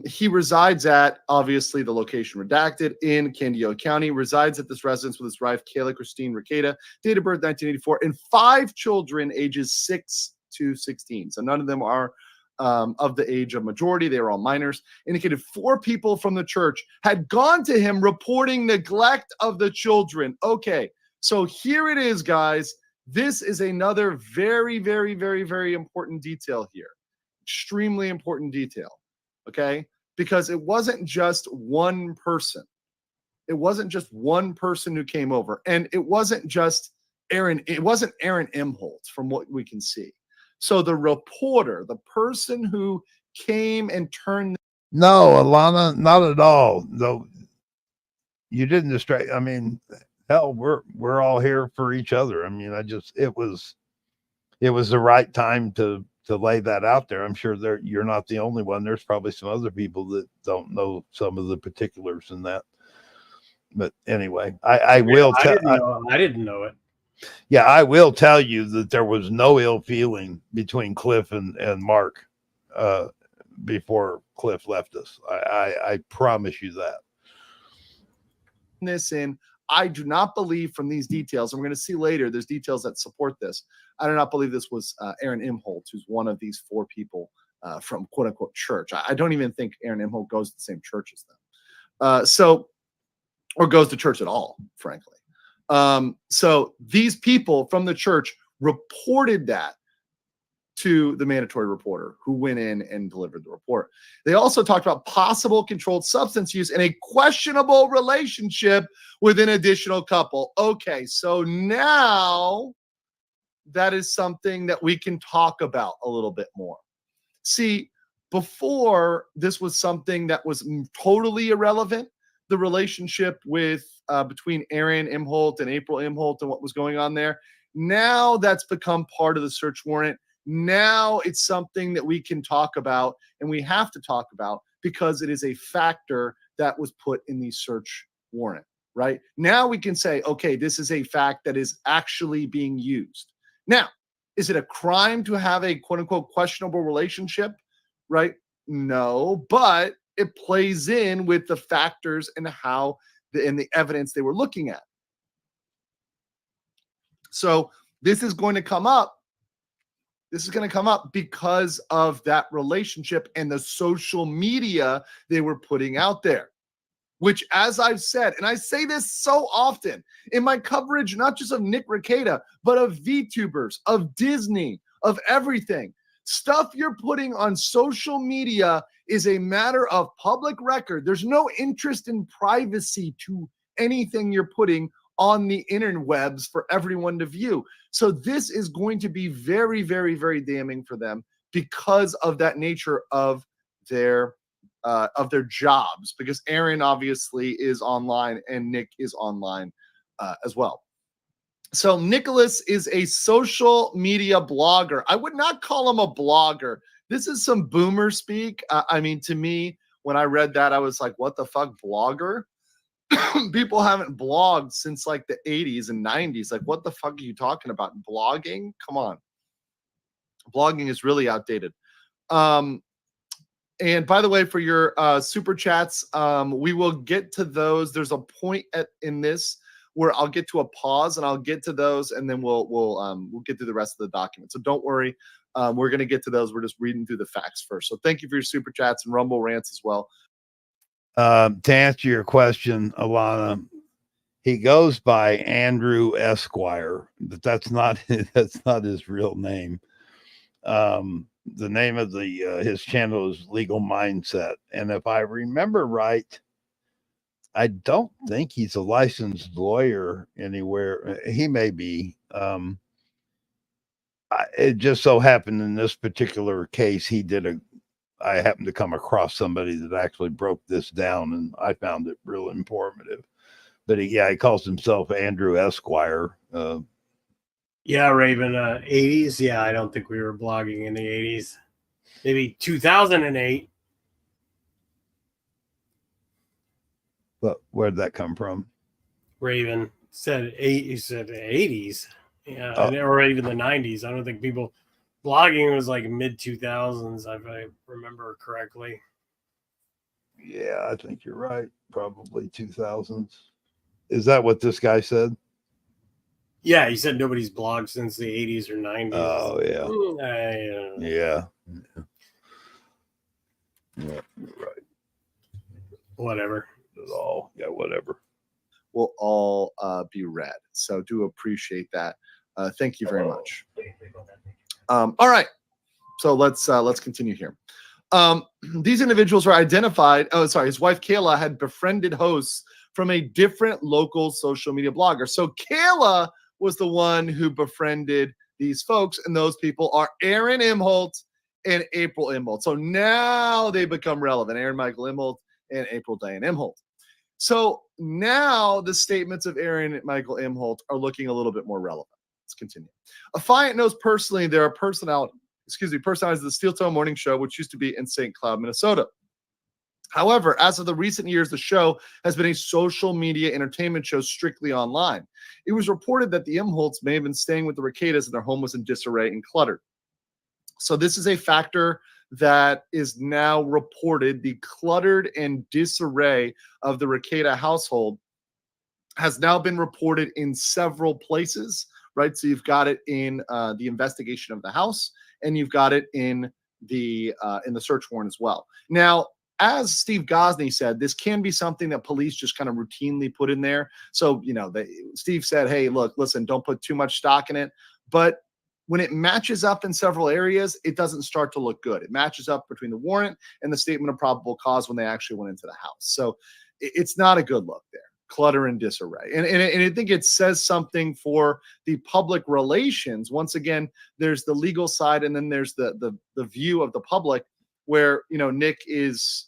He resides at, obviously the location redacted, in Candido County, resides at this residence with his wife, Kayla Christine REKIETA, date of birth 1984, and 5 children ages 6 to 16. So none of them are of the age of majority. They were all minors. Indicated 4 people from the church had gone to him reporting neglect of the children. Okay, so here it is, guys. This is another very, very, very, very important detail here. Extremely important detail. Okay, because it wasn't just one person. It wasn't just one person who came over, and it wasn't just Aaron. It wasn't Aaron Imholt, from what we can see. So the reporter, the person who came and turned. No, Alana, not at all. Though you didn't distract. I mean, hell, we're all here for each other. I mean, it was the right time to lay that out there. I'm sure you're not the only one. There's probably some other people that don't know some of the particulars in that. But anyway, I didn't know it. Yeah, I will tell you that there was no ill feeling between Cliff and Mark before Cliff left us. I promise you that. This in, I do not believe from these details, and we're going to see later, there's details that support this. I do not believe this was Aaron Imholt, who's one of these 4 people from quote unquote church. I don't even think Aaron Imholt goes to the same church as them. Or goes to church at all, frankly. So these people from the church reported that to the mandatory reporter, who went in and delivered the report. They also talked about possible controlled substance use and a questionable relationship with an additional couple. Okay, so now that is something that we can talk about a little bit more. See, before, this was something that was totally irrelevant. The relationship with between Aaron Imholt and April Imholt and what was going on there. Now that's become part of the search warrant. Now it's something that we can talk about, and we have to talk about, because it is a factor that was put in the search warrant, right? Now we can say, okay, this is a fact that is actually being used. Now, is it a crime to have a quote unquote questionable relationship, right? No, but it plays in with the factors and how the evidence they were looking at. So this is going to come up. This is going to come up because of that relationship and the social media they were putting out there, which, as I've said, and I say this so often in my coverage, not just of Nick REKIETA, but of VTubers, of Disney, of everything. Stuff you're putting on social media is a matter of public record. There's no interest in privacy to anything you're putting on the interwebs for everyone to view. So this is going to be very, very, very damning for them because of that nature of their jobs, because Aaron obviously is online and Nick is online as well. So Nicholas is a social media blogger. I would not call him a blogger. This is some boomer speak. I mean, to me, when I read that, I was like, what the fuck, blogger? People haven't blogged since like the 80s and 90s. Like, what the fuck are you talking about? Blogging? Come on. Blogging is really outdated. And by the way, for your super chats, we will get to those. There's a point in this where I'll get to a pause and I'll get to those, and then we'll get through the rest of the document. So don't worry. We're going to get to those. We're just reading through the facts first. So thank you for your super chats and Rumble rants as well. To answer your question, Alana, he goes by Andrew Esquire, but that's not his real name. The name of his channel is Legal Mindset, and if I remember right, I don't think he's a licensed lawyer anywhere. He may be. It just so happened in this particular case, I happened to come across somebody that actually broke this down, and I found it real informative. But he calls himself Andrew Esquire. Yeah, Raven, 80s. Yeah, I don't think we were blogging in the 80s. Maybe 2008. But where'd that come from? Raven said 80s. Yeah, Oh. or even the 90s. I don't think blogging was like mid 2000s, if I remember correctly. Yeah, I think you're right. Probably 2000s. Is that what this guy said? Yeah, he said nobody's blogged since the 80s or 90s. Oh, yeah. Yeah. Yeah, you're right. Whatever. At all. Yeah, whatever. Will all be read. So do appreciate that. Thank you very much. All right. So let's continue here. These individuals were identified. Oh, sorry. His wife Kayla had befriended hosts from a different local social media blogger. So Kayla was the one who befriended these folks, and those people are Aaron Imholt and April Imholt. So now they become relevant. Aaron Michael Imholt and April Diane Imholt. So now the statements of Aaron Michael Imholt are looking a little bit more relevant. Let's continue. Affiant knows personally there are personalities of the Steel Toe Morning Show, which used to be in St. Cloud, Minnesota. However, as of the recent years, the show has been a social media entertainment show strictly online. It was reported that the Imholts may have been staying with the Rekietas and their home was in disarray and cluttered. So this is a factor that is now reported. The cluttered and disarray of the Rekieta household has now been reported in several places, right? So you've got it in the investigation of the house, and you've got it in the search warrant as well. Now, as Steve Gosney said, this can be something that police just kind of routinely put in there. So, Steve said, hey, look, listen, don't put too much stock in it. But when it matches up in several areas, it doesn't start to look good. It matches up between the warrant and the statement of probable cause when they actually went into the house. So it's not a good look there. Clutter and disarray. And I think it says something for the public relations. Once again, there's the legal side, and then there's the view of the public where, Nick is,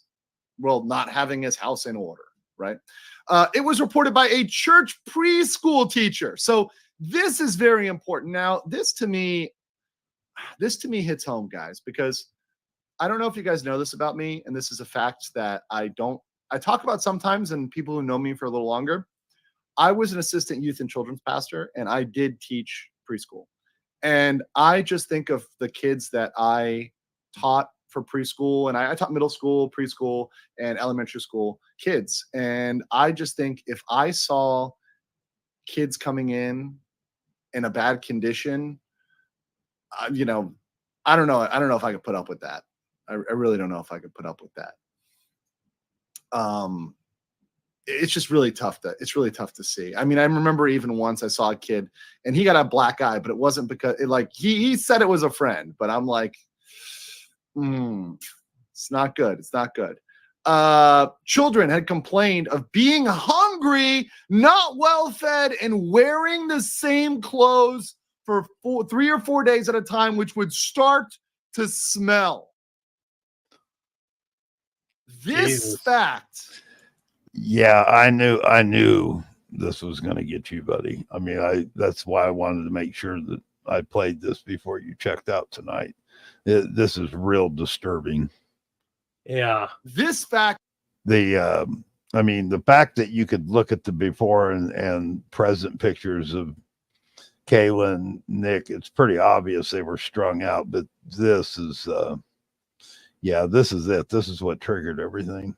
not having his house in order, right? It was reported by a church preschool teacher. So this is very important. Now, this to me hits home, guys, because I don't know if you guys know this about me, and this is a fact that I talk about sometimes, and people who know me for a little longer. I was an assistant youth and children's pastor, and I did teach preschool. And I just think of the kids that I taught for preschool, and I taught middle school, preschool, and elementary school kids. And I just think if I saw kids coming in a bad condition, I don't know. I don't know if I could put up with that. I really don't know if I could put up with that. It's just really tough to see. I mean, I remember even once I saw a kid and he got a black eye, but it wasn't because he said it was a friend, but I'm like, it's not good. It's not good. Children had complained of being hungry, not well fed, and wearing the same clothes for 3 or 4 days at a time, which would start to smell. This fact. Yeah, I knew this was going to get you, buddy. I mean, that's why I wanted to make sure that I played this before you checked out tonight. This is real disturbing. Yeah. This fact. The fact that you could look at the before and present pictures of Kayla and Nick, it's pretty obvious they were strung out, but this is this is it. This is what triggered everything.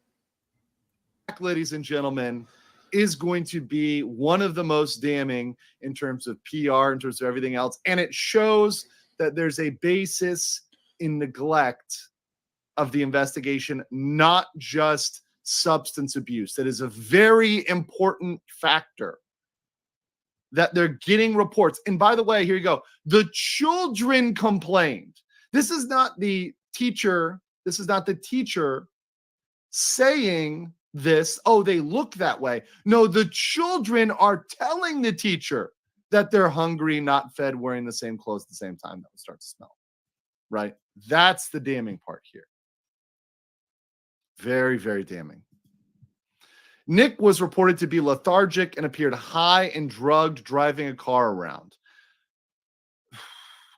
Ladies and gentlemen, is going to be one of the most damning in terms of PR, in terms of everything else. And it shows that there's a basis in neglect of the investigation, not just substance abuse. That is a very important factor, that they're getting reports. And by the way, here you go. The children complained. This is not the teacher. This is not the teacher saying this. Oh, they look that way. No, the children are telling the teacher that they're hungry, not fed, wearing the same clothes at the same time. That will start to smell, right? That's the damning part here. Very, very damning. Nick was reported to be lethargic and appeared high and drugged driving a car around.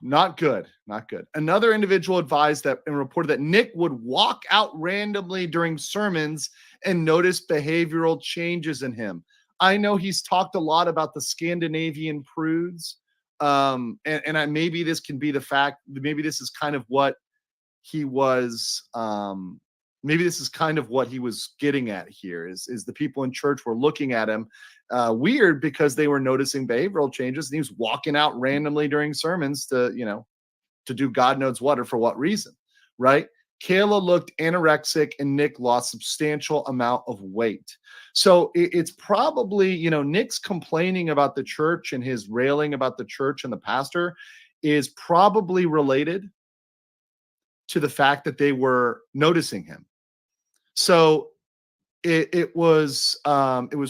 Not good. Not good. Another individual advised that and reported that Nick would walk out randomly during sermons and notice behavioral changes in him. I know he's talked a lot about the Scandinavian prudes. Maybe this can be the fact, maybe this is kind of what he was maybe this is kind of what he was getting at here is the people in church were looking at him weird because they were noticing behavioral changes, and he was walking out randomly during sermons to, you know, to do God knows what or for what reason, right? Kayla looked anorexic and Nick lost substantial amount of weight. So it's probably, you know, Nick's complaining about the church and his railing about the church and the pastor is probably related to the fact that they were noticing him. So it was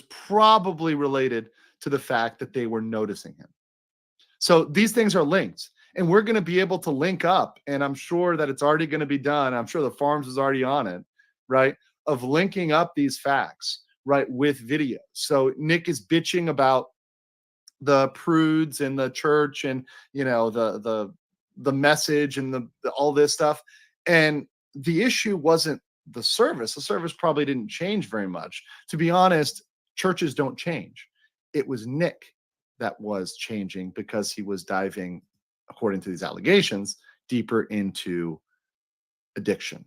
probably related to the fact that they were noticing him. So these things are linked. And we're going to be able to link up, and I'm sure that it's already going to be done. I'm sure the Farms is already on it, right? Of linking up these facts, right, with video. So Nick is bitching about the prudes and the church and, you know, the message and the all this stuff. And the issue wasn't the service. The service probably didn't change very much. To be honest, churches don't change. It was Nick that was changing because he was diving, according to these allegations, deeper into addiction.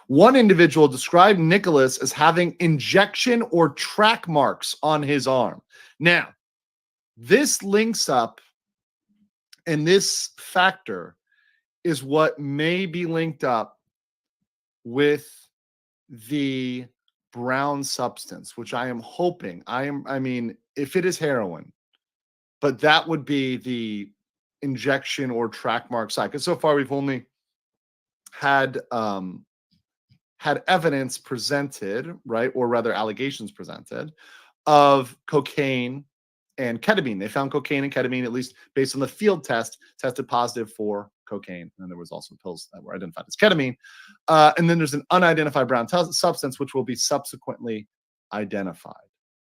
One individual described Nicholas as having injection or track marks on his arm. Now, this links up, and this factor is what may be linked up with the brown substance, which I am hoping, I mean, if it is heroin, but that would be the injection or track mark side, because so far we've only had evidence presented, right, or rather allegations presented of cocaine and ketamine. They found cocaine and ketamine, at least based on the field test, tested positive for cocaine, and there was also pills that were identified as ketamine. And then there's an unidentified brown substance which will be subsequently identified.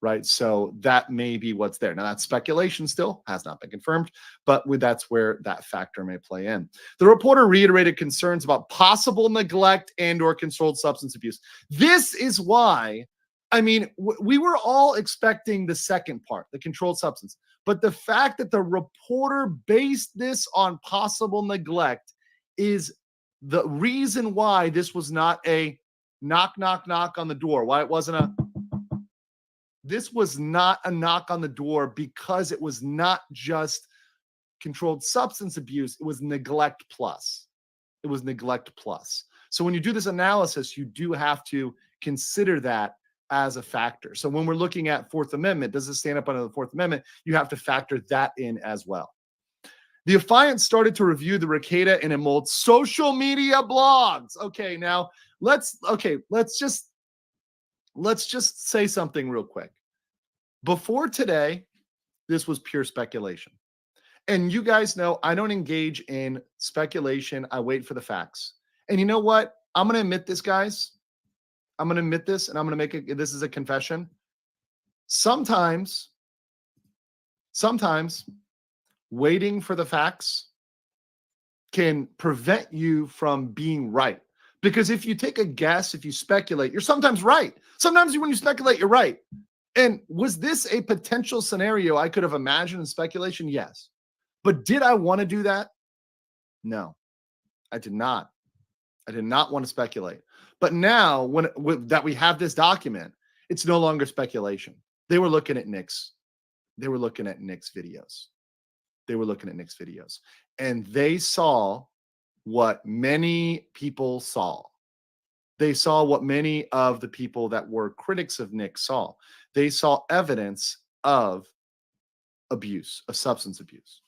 Right, so that may be what's there. Now that's speculation, still has not been confirmed, but that's where that factor may play in. The reporter reiterated concerns about possible neglect and/or controlled substance abuse. This is why, I mean, we were all expecting the second part, the controlled substance, but the fact that the reporter based this on possible neglect is the reason why this was not a knock, knock, knock on the door. Why it wasn't a This was not a knock on the door because it was not just controlled substance abuse. It was neglect plus. It was neglect plus. So when you do this analysis, you do have to consider that as a factor. So when we're looking at Fourth Amendment, does it stand up under the Fourth Amendment? You have to factor that in as well. The Affiant started to review the REKIETA and Emold social media blogs. Okay, now let's just say something real quick. Before today, this was pure speculation. And you guys know I don't engage in speculation. I wait for the facts. And you know what? I'm going to admit this, guys. I'm going to admit this, and I'm going to make it. This is a confession. Sometimes waiting for the facts can prevent you from being right. Because if you take a guess, if you speculate, you're sometimes right. Sometimes when you speculate, you're right. And was this a potential scenario I could have imagined in speculation? Yes. But did I want to do that? No, I did not. I did not want to speculate. But now, that we have this document, it's no longer speculation. They were looking at Nick's. They were looking at Nick's videos. They were looking at Nick's videos. And they saw what many people saw. They saw what many of the people that were critics of Nick saw. They saw evidence of abuse, of substance abuse.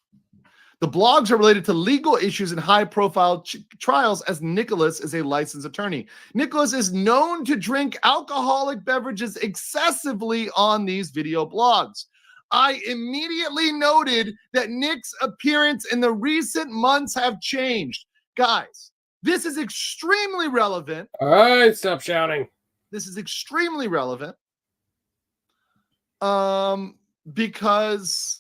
The blogs are related to legal issues in high-profile trials, as Nicholas is a licensed attorney. Nicholas is known to drink alcoholic beverages excessively on these video blogs. I immediately noted that Nick's appearance in the recent months have changed. Guys, this is extremely relevant. All right, stop shouting. This is extremely relevant because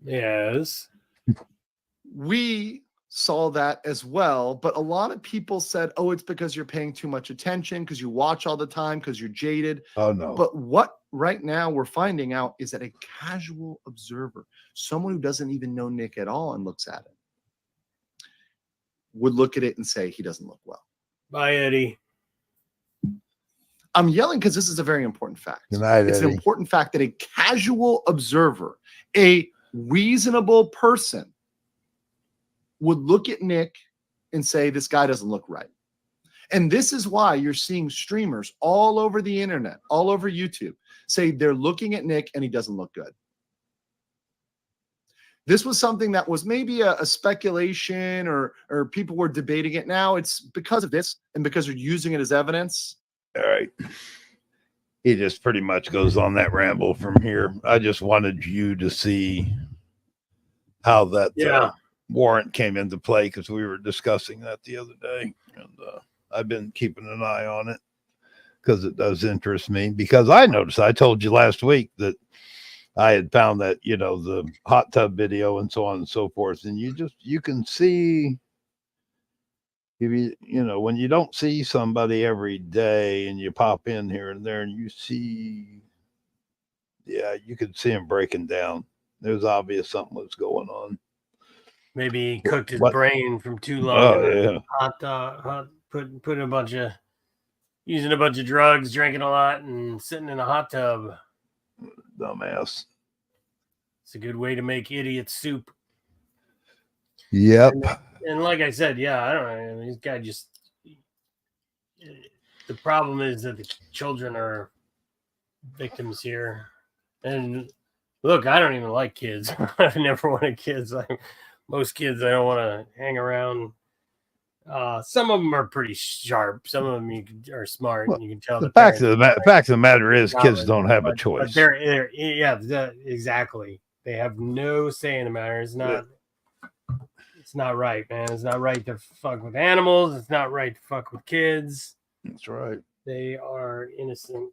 yes, we saw that as well. But a lot of people said, oh, it's because you're paying too much attention, because you watch all the time, because you're jaded. Oh, no. But what right now we're finding out is that a casual observer, someone who doesn't even know Nick at all and looks at it, would look at it and say he doesn't look well. Bye, Eddie. I'm yelling because this is a very important fact. Good night, it's an Eddie. important fact that a casual observer, a reasonable person, would look at Nick and say, this guy doesn't look right. And this is why you're seeing streamers all over the internet, all over YouTube, say they're looking at Nick and he doesn't look good. This was something that was maybe a speculation or people were debating it. Now it's because of this and because they're using it as evidence. All right. He just pretty much goes on that ramble from here. I just wanted you to see how that warrant came into play because we were discussing that the other day. And I've been keeping an eye on it because it does interest me. Because I noticed, I told you last week that I had found that, you know, the hot tub video and so on and so forth. And you can see, if you know, when you don't see somebody every day and you pop in here and there and you see, you could see him breaking down. There's obvious something was going on. Maybe he cooked his What? brain from too long. Oh, Hot, putting a bunch of, using a bunch of drugs, drinking a lot, and sitting in a hot tub. Dumbass. It's a good way to make idiot soup. Yep. And like I said, I don't know. I mean, this guy just. The problem is that the children are victims here. And look, I don't even like kids. I've never wanted kids. Most kids, I don't want to hang around. Some of them are pretty sharp. Some of them are smart. Well, and you can tell the fact of the matter is, kids don't have a choice. But exactly. They have no say in the matter. It's not. It's not right, man. It's not right to fuck with animals. It's not right to fuck with kids. That's right. They are innocent.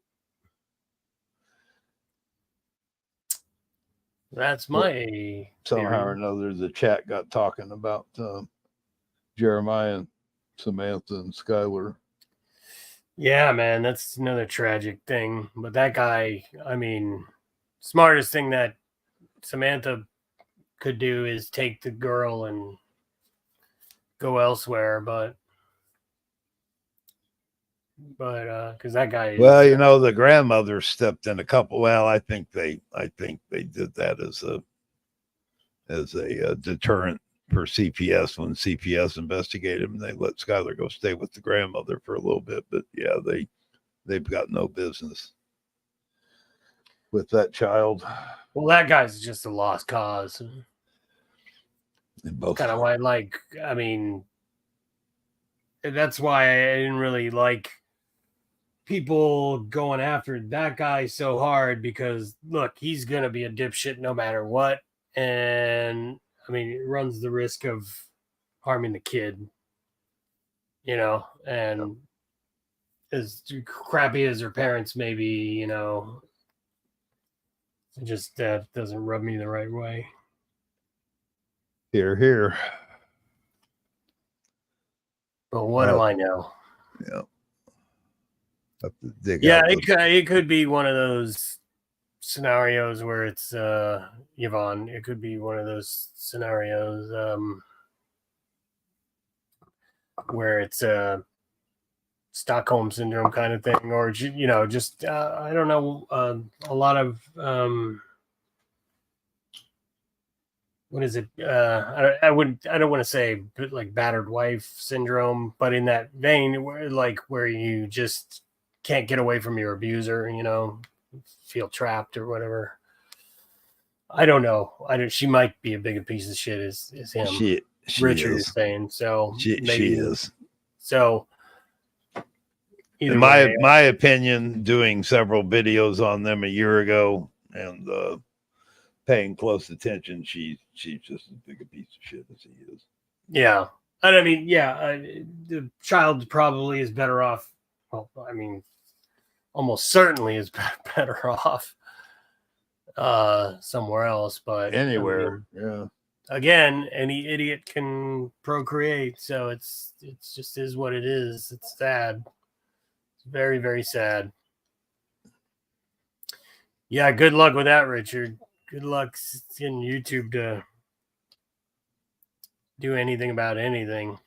That's my somehow theory. or another. The chat got talking about Jeremiah and Samantha and Skylar. Yeah, man, that's another tragic thing. But that guy, I mean, smartest thing that Samantha could do is take the girl and go elsewhere, but because that guy is, Well, you know, the grandmother stepped in a couple. Well, I think they did that as a deterrent for CPS when CPS investigated him. They let Skylar go stay with the grandmother for a little bit, but they've got no business with that child. well, that guy's just a lost cause. Both Kind of why, I mean, that's why I didn't really like people going after that guy so hard because look, he's gonna be a dipshit no matter what, and I mean, it runs the risk of harming the kid, you know, and as crappy as her parents may be, you know, it just doesn't rub me the right way. Here. But what do I know? Yeah. Have to dig Yeah, out it could be one of those scenarios where it's Yvonne. It could be one of those scenarios where it's Stockholm syndrome kind of thing, or you know, just I don't know, a lot of what is it? I don't want to say like battered wife syndrome, but in that vein, where you just can't get away from your abuser, you know, feel trapped or whatever. I don't know. She might be a big piece of shit as him. She Richard is is saying so. She is. So in my opinion, doing several videos on them a year ago and paying close attention, she's just as big a piece of shit as he is. Yeah. And I mean, the child probably is better off. Well, I mean, almost certainly is better off somewhere else, but anywhere. I mean, yeah. Again, any idiot can procreate, so it's just is what it is. It's sad. It's very, very sad. Yeah, good luck with that, Richard. Good luck getting YouTube to do anything about anything.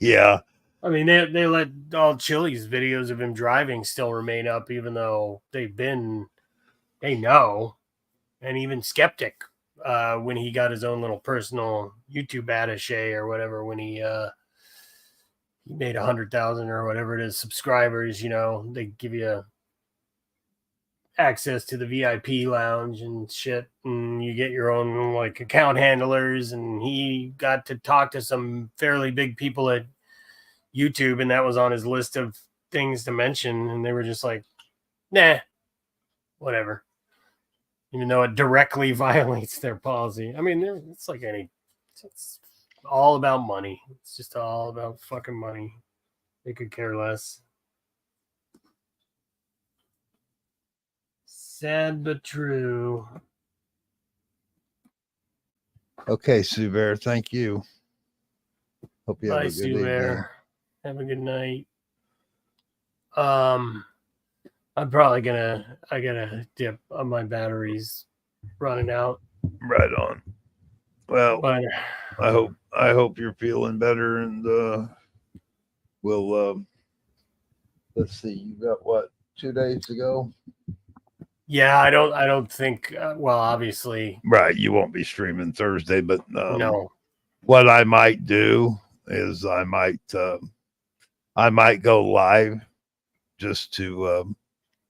Yeah. I mean, they let all Chili's videos of him driving still remain up, even though they know, and even Skeptic, when he got his own little personal YouTube attache or whatever, when he made 100,000 or whatever it is subscribers, they give you access to the VIP lounge and shit, and you get your own like account handlers, and he got to talk to some fairly big people at YouTube, and that was on his list of things to mention, and they were just like, nah, whatever, even though it directly violates their policy. I mean, it's like it's all about money. It's just all about fucking money. They could care less. Sad but true. Okay, Sue Bear, thank you. Hope you have Bye, a good Sue evening. Bear. Have a good night. I'm probably I gotta dip on my batteries running out. Right on. Well, But I hope you're feeling better, and we'll let's see. You got what, 2 days to go? yeah, I don't think. Well, obviously, Right. You won't be streaming Thursday, but no. What I might do is I might go live just to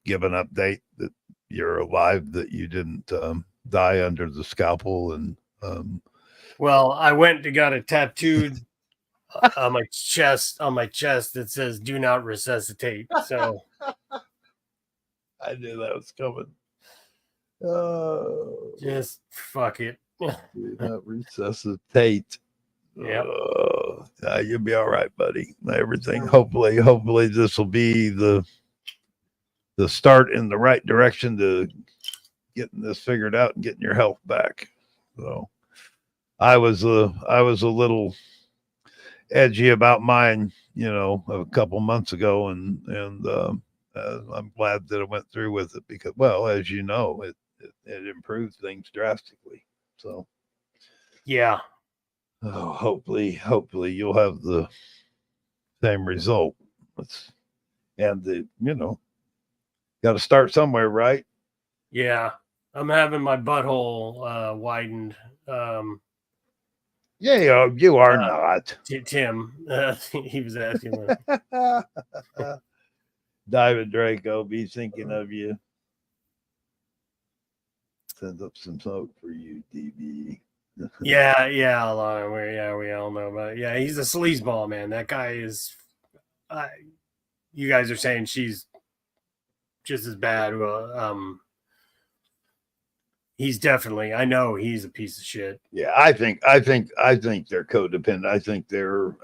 give an update that you're alive, that you didn't die under the scalpel, and Well, I went and got a tattooed on my chest that says "Do not resuscitate." So I knew that was coming. Just fuck it. Do not resuscitate. Yep. You'll be all right, buddy. Everything. Hopefully this will be the start in the right direction to getting this figured out and getting your health back. So I was a little edgy about mine, a couple months ago, and I'm glad that I went through with it because, well, as you know, it improves things drastically. So yeah. Oh, hopefully you'll have the same result. Got to start somewhere, right? Yeah, I'm having my butthole widened. Yeah, you are not. Tim, he was asking. David Draco, be thinking of you. Send up some smoke for you, DB. Yeah, we all know about it. Yeah, he's a sleazeball, man. That guy is. You guys are saying she's just as bad. Well, he's definitely. I know he's a piece of shit. Yeah, I think they're codependent. I think they're.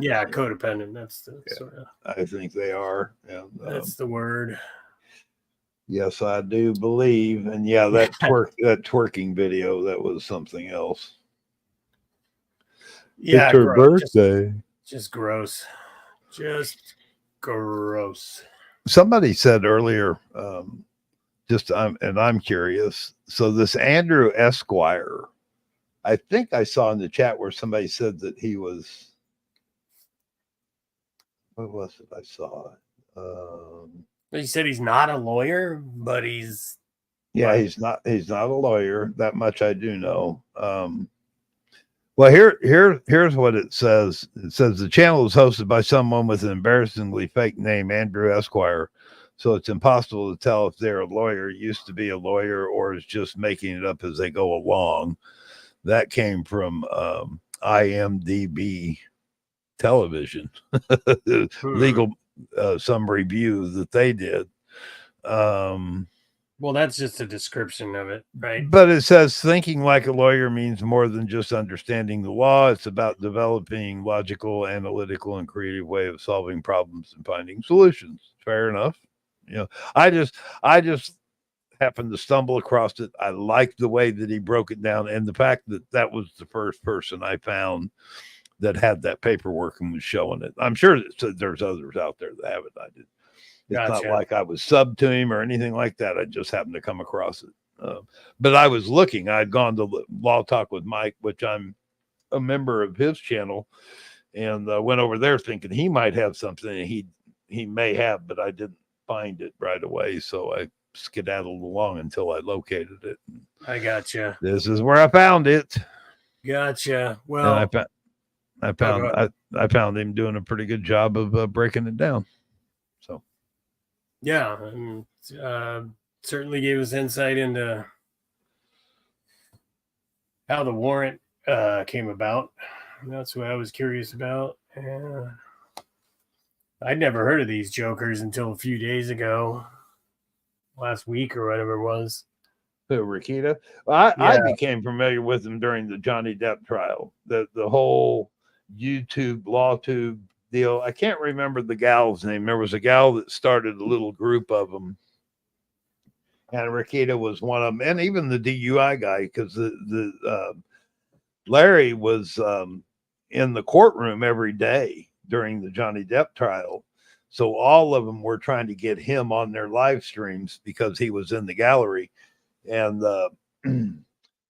Yeah, codependent. That's the sort of. I think they are. And, that's the word. Yes, I do believe. And yeah, that twerking video, that was something else. Yeah, it's her birthday. Just gross. Just gross. Somebody said earlier, I'm curious. So this Andrew Esquire, I think I saw in the chat where somebody said that he was. What was it? I saw it. He said he's not a lawyer, but he's. Yeah, he's not a lawyer. That much I do know. Well, here's what it says. It says the channel is hosted by someone with an embarrassingly fake name, Andrew Esquire. So it's impossible to tell if they're a lawyer, used to be a lawyer, or is just making it up as they go along. That came from IMDb television, legal some review that they did. Well, that's just a description of it, right? But it says thinking like a lawyer means more than just understanding the law. It's about developing logical, analytical, and creative way of solving problems and finding solutions. Fair enough. I just happened to stumble across it. I liked the way that he broke it down, and the fact that was the first person I found that had that paperwork and was showing it. I'm sure that there's others out there that have it. I did. It's Gotcha. not like I was sub to him or anything like that. I just happened to come across it. But I was looking. I'd gone to Law Talk with Mike, which I'm a member of his channel, and went over there thinking he might have something, and he may have, but I didn't find it right away, so I skedaddled along until I located it. I gotcha. This is where I found it. Gotcha. Well, And I found him doing a pretty good job of breaking it down. So yeah, and certainly gave us insight into how the warrant came about. That's what I was curious about. I'd never heard of these jokers until a few days ago, last week or whatever it was. Who, REKIETA? Well, I Yeah. became familiar with him during the Johnny Depp trial. The whole YouTube, LawTube deal. I can't remember the gal's name. There was a gal that started a little group of them, and REKIETA was one of them, and even the DUI guy, because the Larry was in the courtroom every day during the Johnny Depp trial. So all of them were trying to get him on their live streams because he was in the gallery. And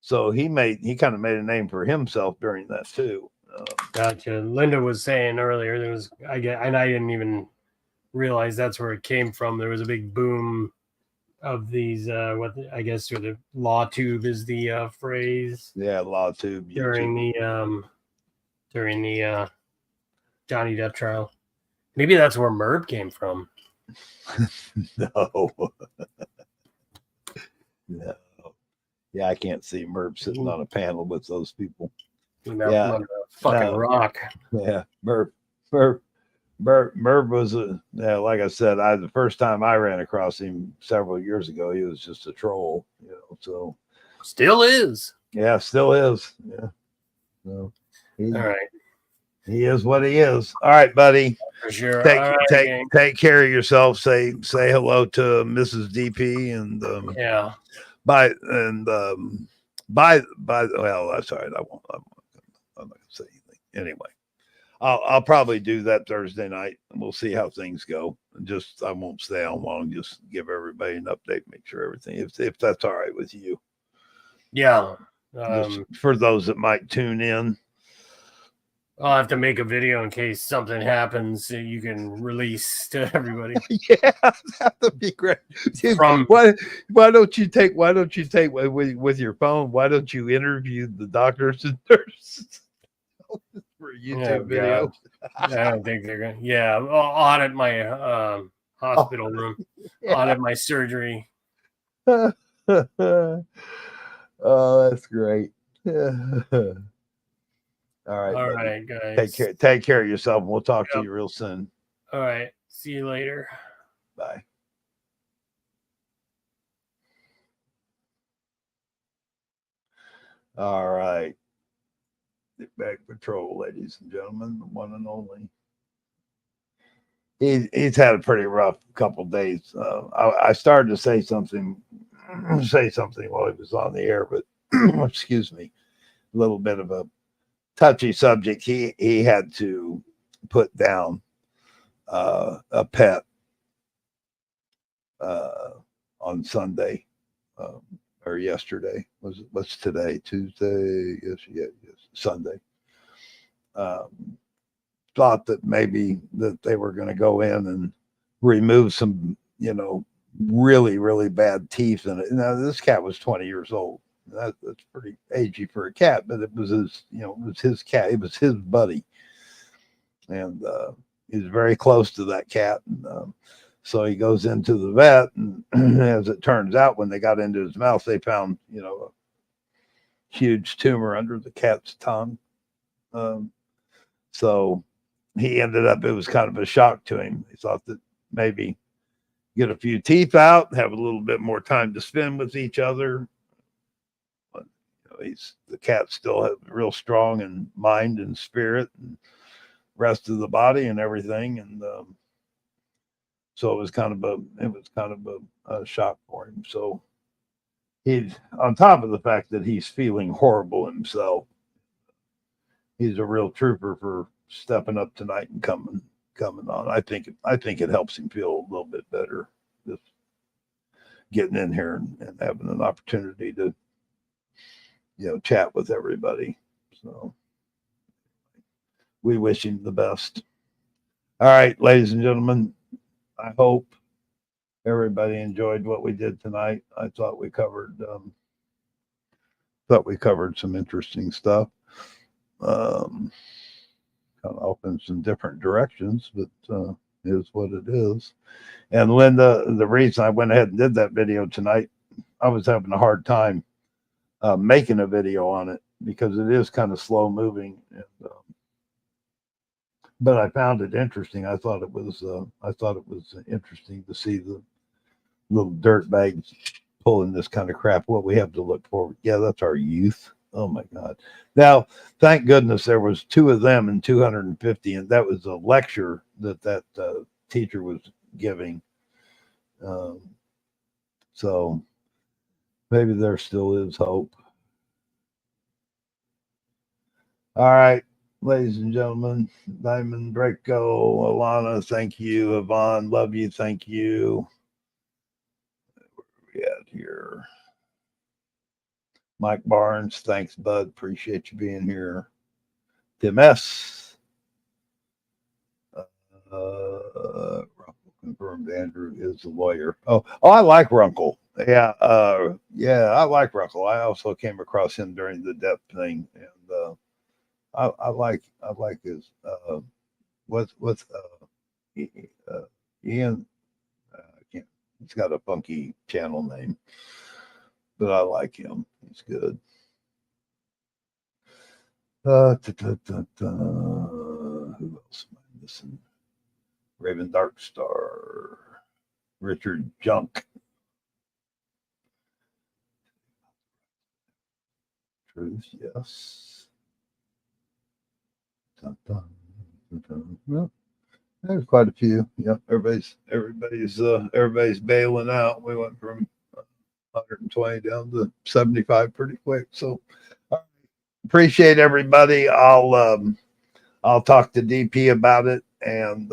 so he kind of made a name for himself during that too. Gotcha. Linda was saying earlier I didn't even realize that's where it came from. There was a big boom of these what I guess sort of LawTube is the phrase. Yeah, LawTube during the Johnny Depp trial. Maybe that's where Merb came from. No. No. Yeah, I can't see Merb sitting on a panel with those people. Yeah, on a fucking rock. Yeah, Merb was like I said, the first time I ran across him several years ago, he was just a troll, so still is. Yeah, still is. Yeah. So all right. He is what he is. All right, buddy. For sure. Take care of yourself. Say hello to Mrs. DP and yeah. Well, that's all right. I'm not gonna say anything. Anyway, I'll probably do that Thursday night, and we'll see how things go. I won't stay on long. Just give everybody an update, make sure everything, if that's all right with you. Yeah. Just for those that might tune in. I'll have to make a video in case something happens so you can release to everybody. Yeah, that would be great. Why don't you take with your phone? Why don't you interview the doctors and nurses for a YouTube video? I don't think they're gonna. Yeah, I'll audit my hospital room, audit my surgery. Oh, that's great. All right. All right, guys. Take care of yourself. We'll talk to you real soon. All right. See you later. Bye. All right. Get back patrol, ladies and gentlemen, the one and only. He's had a pretty rough couple days. I started to say something while he was on the air, but excuse me, a little bit of a touchy subject. He had to put down a pet on Sunday or yesterday. What's today? Tuesday? Yes, Sunday. Thought that maybe that they were going to go in and remove some, really, really bad teeth in it. Now, this cat was 20 years old. That's pretty agey for a cat, but it was his, it was his cat. It was his buddy. And he was very close to that cat. And so he goes into the vet, and as it turns out, when they got into his mouth, they found, a huge tumor under the cat's tongue. So he ended up, it was kind of a shock to him. He thought that maybe get a few teeth out, have a little bit more time to spend with each other. But, the cat still has real strong in mind and spirit and rest of the body and everything. And so it was kind of a shock for him. So he's on top of the fact that he's feeling horrible himself. He's a real trooper for stepping up tonight and coming on. I think it helps him feel a little bit better, just getting in here and having an opportunity to, chat with everybody. So we wish him the best. All right, ladies and gentlemen, I hope everybody enjoyed what we did tonight. I thought we covered some interesting stuff. Kind of off in some different directions, but is what it is. And Linda, the reason I went ahead and did that video tonight, I was having a hard time making a video on it because it is kind of slow moving. And, but I found it interesting. I thought it was interesting to see the little dirt bags pulling this kind of crap. What we have to look for. Yeah, that's our youth. Oh my God. Now, thank goodness there was 2 of them in 250, and that was a lecture that teacher was giving. So maybe there still is hope. All right, ladies and gentlemen, Diamond, Draco, Alana, thank you. Yvonne, love you, thank you. Where are we at here? Mike Barnes, thanks, bud. Appreciate you being here. Tim S. Runkle confirmed Andrew is the lawyer. Oh, I like Runkle. Yeah, I like Runkle. I also came across him during the death thing, and I like his what's Ian. I can't. He's got a funky channel name, but I like him. He's good. Who else am I missing? Raven Darkstar, Richard Junk. Truth, yes. Well, there's quite a few. Yep, everybody's bailing out. We went from 120 down to 75 pretty quick. So appreciate everybody. I'll talk to DP about it, and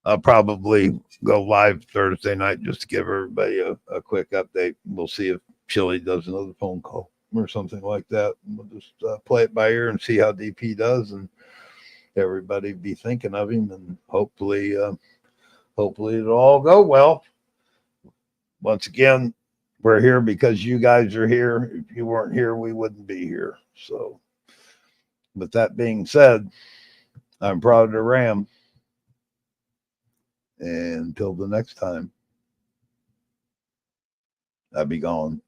I'll probably go live Thursday night just to give everybody a quick update. We'll see if Chili does another phone call or something like that. We'll just play it by ear and see how DP does, and everybody be thinking of him, and hopefully it'll all go well. Once again, we're here because you guys are here. If you weren't here, we wouldn't be here. So, with that being said, I'm Frauditor Ram. And until the next time, I'll be gone.